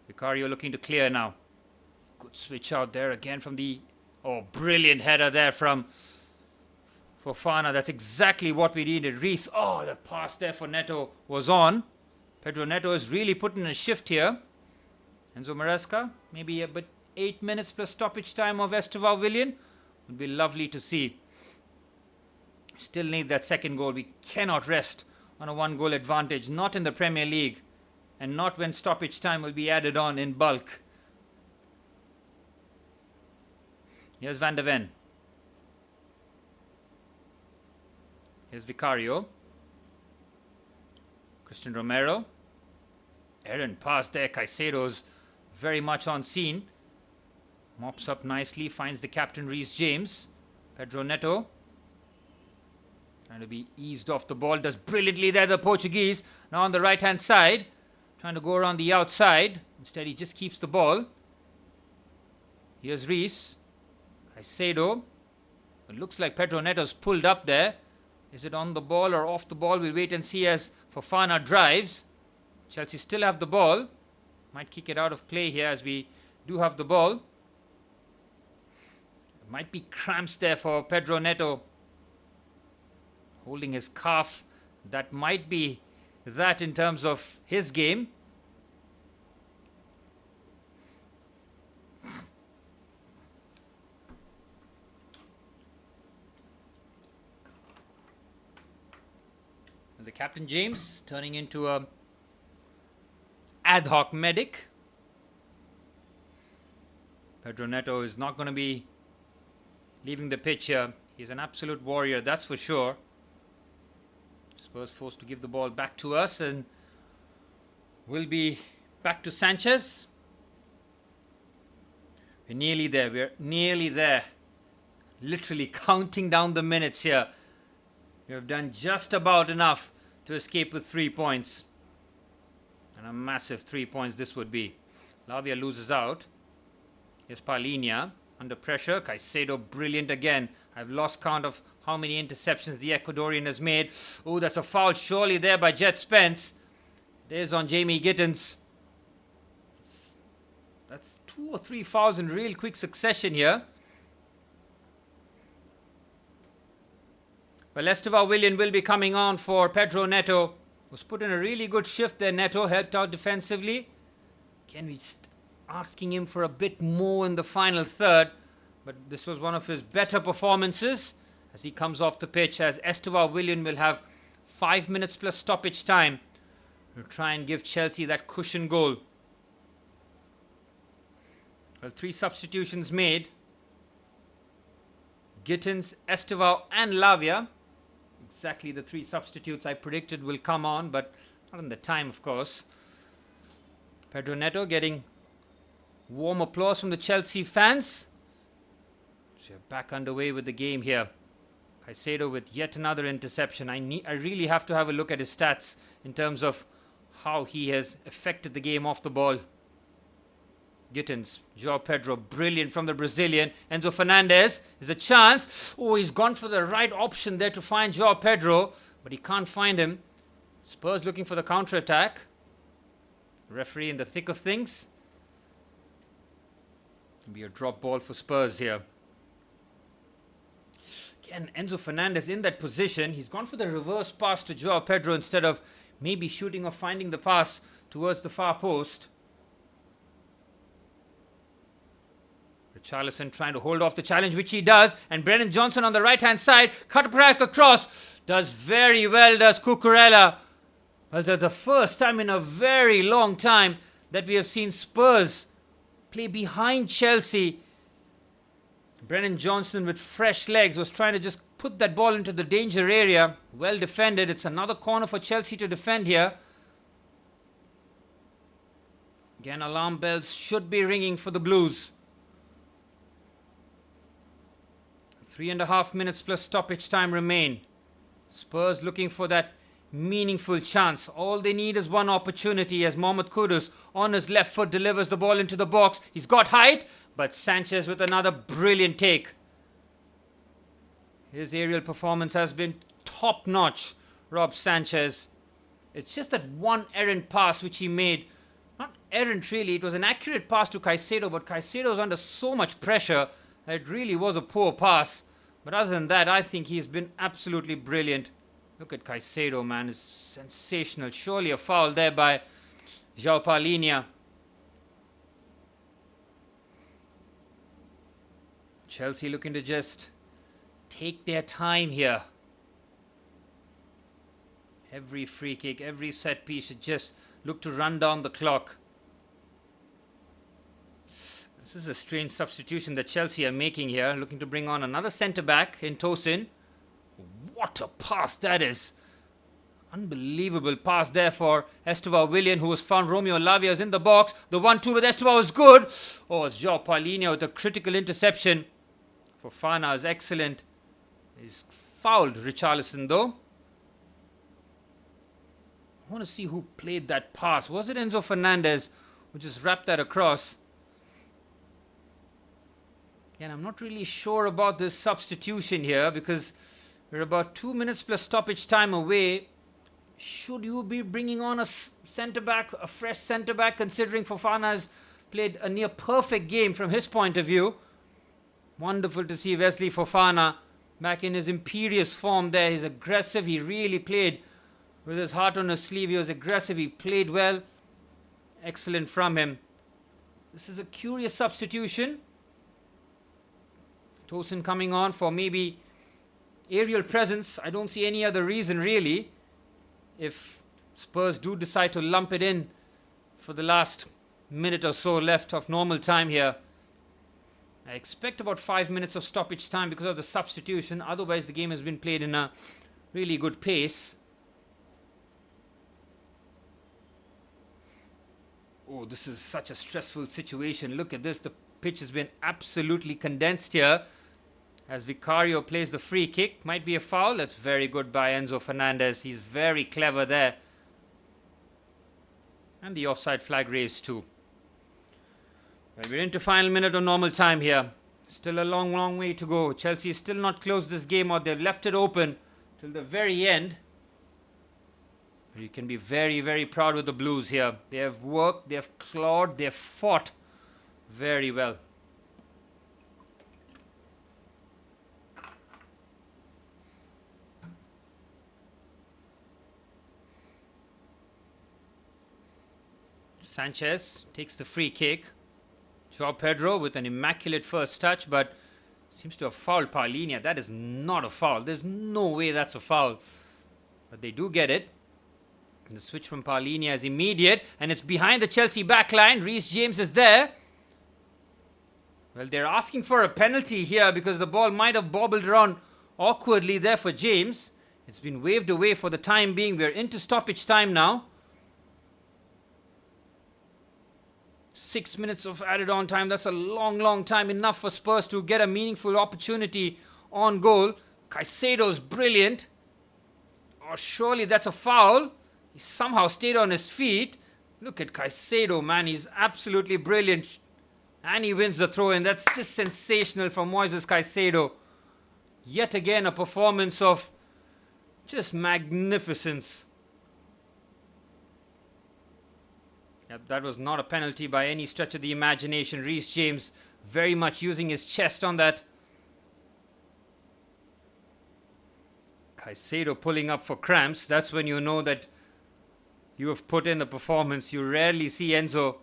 Vicario looking to clear now. Good switch out there again from the... Oh, brilliant header there from Fofana. That's exactly what we needed. Reece. Oh, the pass there for Neto was on. Pedro Neto is really putting a shift here. Enzo Maresca, maybe a bit 8 minutes plus stoppage time of Esteban Willian. Would be lovely to see. Still need that second goal. We cannot rest on a 1-goal advantage. Not in the Premier League. And not when stoppage time will be added on in bulk. Here's Van de Ven. Here's Vicario. Christian Romero. Errant pass there. Caicedo's very much on scene. Mops up nicely. Finds the captain Reece James. Pedro Neto. Trying to be eased off the ball. Does brilliantly there, the Portuguese. Now on the right hand side. Trying to go around the outside. Instead he just keeps the ball. Here's Reece. Caicedo. It looks like Pedro Neto's pulled up there. Is it on the ball or off the ball? We'll wait and see as Fofana drives. Chelsea still have the ball. Might kick it out of play here as we do have the ball. It might be cramps there for Pedro Neto. Holding his calf. That might be that in terms of his game. And the captain James turning into a ad hoc medic. Pedro Neto is not going to be leaving the pitch here. He's an absolute warrior, that's for sure. Spurs forced to give the ball back to us, and we'll be back to Sanchez. We're nearly there. We're nearly there. Literally counting down the minutes here. We have done just about enough to escape with 3 points. And a massive 3 points this would be. Lavia loses out. Here's Palhinha under pressure. Caicedo brilliant again. I've lost count of how many interceptions the Ecuadorian has made. Oh, that's a foul surely there by Jet Spence. There's on Jamie Gittins. That's 2 or 3 fouls in real quick succession here. Well, Esteban Willian will be coming on for Pedro Neto. Was put in a really good shift there. Neto helped out defensively. Again, we just asking him for a bit more in the final third. But this was one of his better performances as he comes off the pitch, as Esteban Willian will have 5 minutes plus stoppage time to try and give Chelsea that cushion goal. Well, 3 substitutions made. Gittins, Esteban and Lavia. Exactly the 3 substitutes I predicted will come on, but not in the time, of course. Pedro Neto getting warm applause from the Chelsea fans. So back underway with the game here. Caicedo with yet another interception. I really have to have a look at his stats in terms of how he has affected the game off the ball. Gittins, João Pedro, brilliant from the Brazilian. Enzo Fernandez is a chance. Oh, he's gone for the right option there to find João Pedro, but he can't find him. Spurs looking for the counter-attack. Referee in the thick of things. It'll be a drop ball for Spurs here. Again, Enzo Fernandez in that position. He's gone for the reverse pass to João Pedro instead of maybe shooting or finding the pass towards the far post. Richarlison trying to hold off the challenge, which he does. And Brennan Johnson on the right-hand side. Cut back across. Does very well, does Cucurella. Well, that's the first time in a very long time that we have seen Spurs play behind Chelsea. Brennan Johnson with fresh legs was trying to just put that ball into the danger area. Well defended. It's another corner for Chelsea to defend here. Again, alarm bells should be ringing for the Blues. 3.5 minutes plus stoppage time remain. Spurs looking for that meaningful chance. All they need is one opportunity as Mohamed Kudus on his left foot delivers the ball into the box. He's got height, but Sanchez with another brilliant take. His aerial performance has been top-notch, Rob Sanchez. It's just that one errant pass which he made. Not errant really, it was an accurate pass to Caicedo, but Caicedo was under so much pressure. It really was a poor pass. But other than that, I think he's been absolutely brilliant. Look at Caicedo, man. It's sensational. Surely a foul there by João Palhinha. Chelsea looking to just take their time here. Every free kick, every set piece should just look to run down the clock. This is a strange substitution that Chelsea are making here, looking to bring on another centre-back in Tosin. What a pass that is. Unbelievable pass there for Esteban Willian, who has found Romeo Lavia in the box. The 1-2 with Esteban was good. Oh, it's João Palhinha with a critical interception. Fofana is excellent. He's fouled Richarlison though. I want to see who played that pass. Was it Enzo Fernandez who just wrapped that across? Again, I'm not really sure about this substitution here because we're about 2 minutes plus stoppage time away. Should you be bringing on a centre-back, a fresh centre-back, considering Fofana has played a near perfect game from his point of view? Wonderful to see Wesley Fofana back in his imperious form there. He's aggressive. He really played with his heart on his sleeve. He was aggressive. He played well. Excellent from him. This is a curious substitution. Tosin coming on for maybe aerial presence. I don't see any other reason really. If Spurs do decide to lump it in for the last minute or so left of normal time here. I expect about 5 minutes of stoppage time because of the substitution. Otherwise, the game has been played in a really good pace. Oh, this is such a stressful situation. Look at this. The pitch has been absolutely condensed here. As Vicario plays the free kick. Might be a foul. That's very good by Enzo Fernandez. He's very clever there. And the offside flag raised too. Well, we're into final minute of normal time here. Still a long way to go. Chelsea has still not closed this game out. They've left it open till the very end. You can be very proud with the Blues here. They have worked, they have clawed, they have fought very well. Sanchez takes the free kick. João Pedro with an immaculate first touch, but seems to have fouled Palhinha. That is not a foul. There's no way that's a foul. But they do get it. And the switch from Palhinha is immediate, and it's behind the Chelsea backline. Reece James is there. Well, they're asking for a penalty here because the ball might have bobbled around awkwardly there for James. It's been waved away for the time being. We're into stoppage time now. 6 minutes of added on time. That's a long time. Enough for Spurs to get a meaningful opportunity on goal. Caicedo's brilliant. Oh, surely that's a foul. He somehow stayed on his feet. Look at Caicedo, man. He's absolutely brilliant. And he wins the throw-in. That's just sensational from Moises Caicedo. Yet again, a performance of just magnificence. Yep, that was not a penalty by any stretch of the imagination. Reece James very much using his chest on that. Caicedo pulling up for cramps. That's when you know that you have put in a performance. You rarely see Enzo.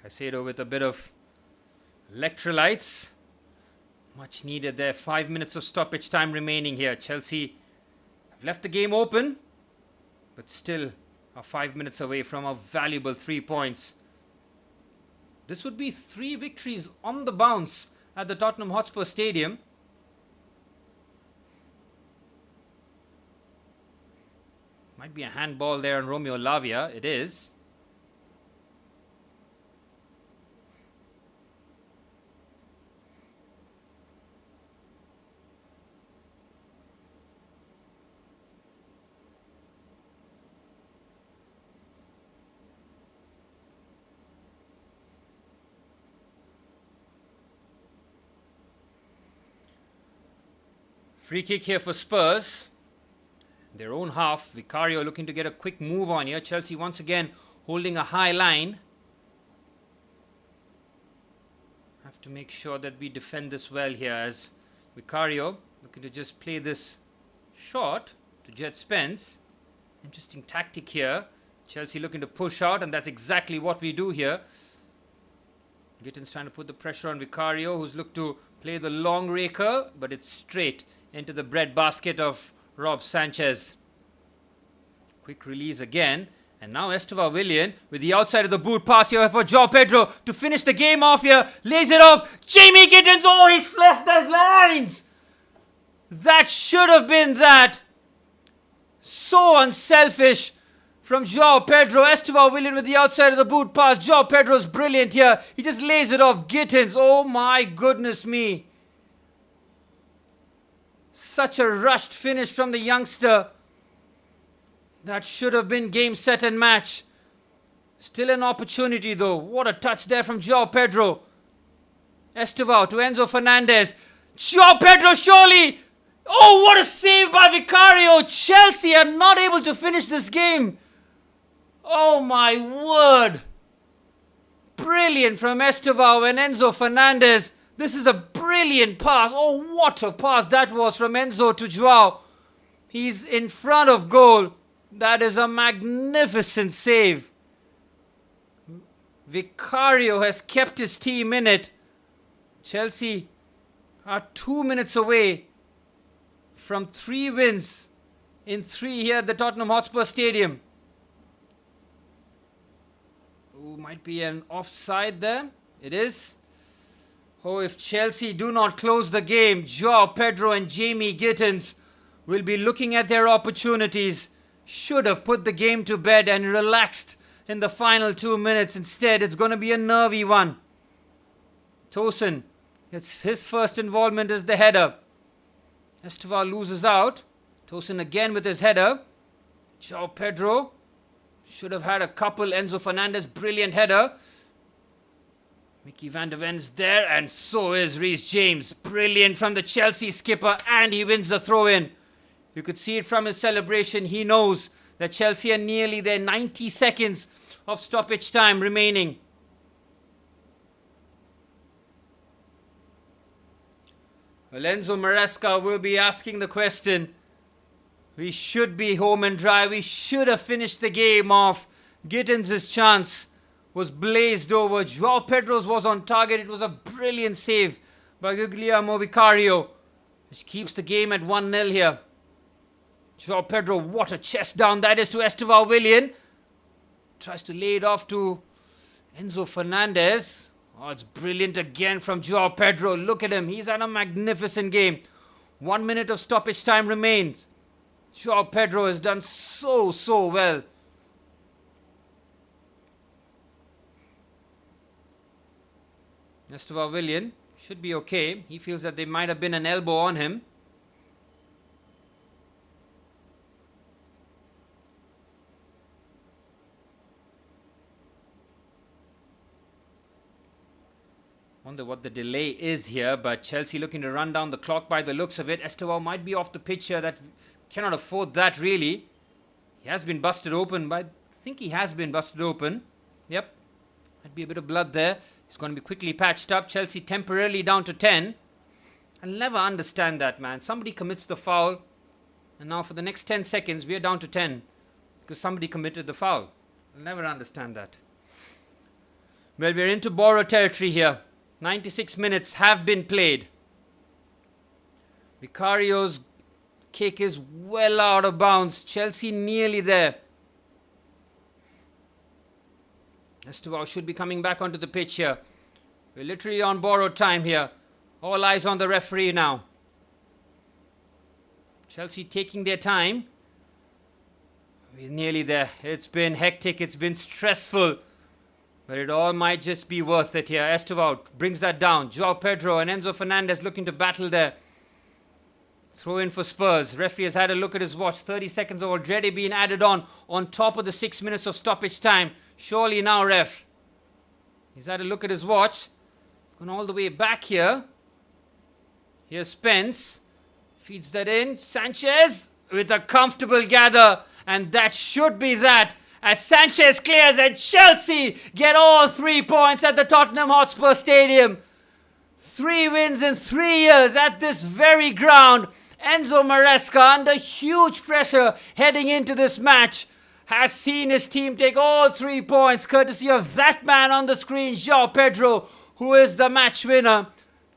Caicedo with a bit of electrolytes. Much needed there. 5 minutes of stoppage time remaining here. Chelsea have left the game open, but still are 5 minutes away from a valuable 3 points. This would be 3 victories on the bounce at the Tottenham Hotspur Stadium. Might be a handball there on Romeo Lavia. It is. Free kick here for Spurs. Their own half. Vicario looking to get a quick move on here. Chelsea once again holding a high line. Have to make sure that we defend this well here as Vicario looking to just play this short to Jet Spence. Interesting tactic here. Chelsea looking to push out, and that's exactly what we do here. Gittins trying to put the pressure on Vicario, who's looked to play the long raker, but it's straight into the bread basket of Rob Sanchez. Quick release again. And now Estevao-Willian with the outside of the boot pass here for João Pedro to finish the game off here. Lays it off. Jamie Gittins. Oh, he's left those lines. That should have been that. So unselfish from João Pedro. Estevao-Willian with the outside of the boot pass. João Pedro's brilliant here. He just lays it off Gittins. Oh my goodness me. Such a rushed finish from the youngster. That should have been game, set and match. Still an opportunity though. What a touch there from João Pedro. Estevao to Enzo Fernandez. João Pedro surely. Oh, what a save by Vicario. Chelsea are not able to finish this game. Oh my word. Brilliant from Estevao and Enzo Fernandez. This is a brilliant pass. Oh, what a pass that was from Enzo to João. He's in front of goal. That is a magnificent save. Vicario has kept his team in it. Chelsea are 2 minutes away from 3 wins in 3 here at the Tottenham Hotspur Stadium. Oh, might be an offside there. It is. Oh, if Chelsea do not close the game, João Pedro and Jamie Gittins will be looking at their opportunities. Should have put the game to bed and relaxed in the final 2 minutes. Instead, it's going to be a nervy one. Tosin, it's his first involvement as the header. Estevao loses out. Tosin again with his header. João Pedro should have had a couple. Enzo Fernandez, brilliant header. Mickey van der Ven's there, and so is Reece James. Brilliant from the Chelsea skipper, and he wins the throw-in. You could see it from his celebration. He knows that Chelsea are nearly there. 90 seconds of stoppage time remaining. Well, Enzo Maresca will be asking the question. We should be home and dry. We should have finished the game off. Gittins' chance was blazed over. João Pedro's was on target. It was a brilliant save by Guglielmo Vicario, which keeps the game at 1-0 here. João Pedro, what a chest down that is to Estevao-Willian. Tries to lay it off to Enzo Fernandez. Oh, it's brilliant again from João Pedro. Look at him. He's had a magnificent game. 1 minute of stoppage time remains. João Pedro has done so well. Estevao-Willian should be okay. He feels that there might have been an elbow on him. Wonder what the delay is here, but Chelsea looking to run down the clock by the looks of it. Estevao might be off the pitch here. That cannot afford that really. He has been busted open, but I think he has been busted open. Yep. Might be a bit of blood there. It's going to be quickly patched up. Chelsea temporarily down to 10. I'll never understand that, man. Somebody commits the foul, and now for the next 10 seconds, we are down to 10 because somebody committed the foul. I'll never understand that. Well, we're into Boro territory here. 96 minutes have been played. Vicario's kick is well out of bounds. Chelsea nearly there. Estevao should be coming back onto the pitch here. We're literally on borrowed time here. All eyes on the referee now. Chelsea taking their time. We're nearly there. It's been hectic. It's been stressful. But it all might just be worth it here. Estevao brings that down. João Pedro and Enzo Fernandez looking to battle there. Throw in for Spurs. Referee has had a look at his watch. 30 seconds have already been added on top of the 6 minutes of stoppage time. Surely now, ref. He's had a look at his watch. Gone all the way back here. Here's Spence. Feeds that in. Sanchez with a comfortable gather. And that should be that. As Sanchez clears and Chelsea get all 3 points at the Tottenham Hotspur Stadium. 3 wins in 3 years at this very ground. Enzo Maresca, under huge pressure heading into this match, has seen his team take all 3 points courtesy of that man on the screen, João Pedro, who is the match winner.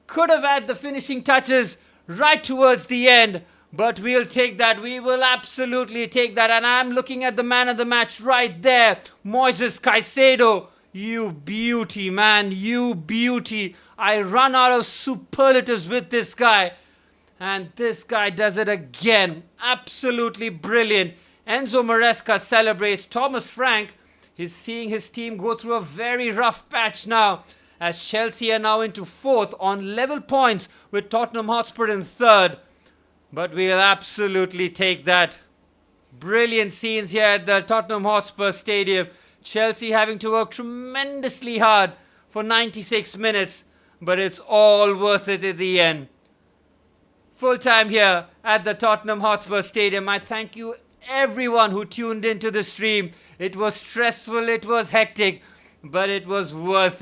Could have had the finishing touches right towards the end, but we'll take that. We will absolutely take that. And I'm looking at the man of the match right there, Moises Caicedo. You beauty, man, you beauty. I run out of superlatives with this guy. And this guy does it again. Absolutely brilliant. Enzo Maresca celebrates. Thomas Frank is seeing his team go through a very rough patch now, as Chelsea are now into 4th on level points with Tottenham Hotspur in 3rd. But we'll absolutely take that. Brilliant scenes here at the Tottenham Hotspur Stadium. Chelsea having to work tremendously hard for 96 minutes, but it's all worth it at the end. Full time here at the Tottenham Hotspur Stadium. I thank you everyone who tuned into the stream. It was stressful, it was hectic, but it was worth it.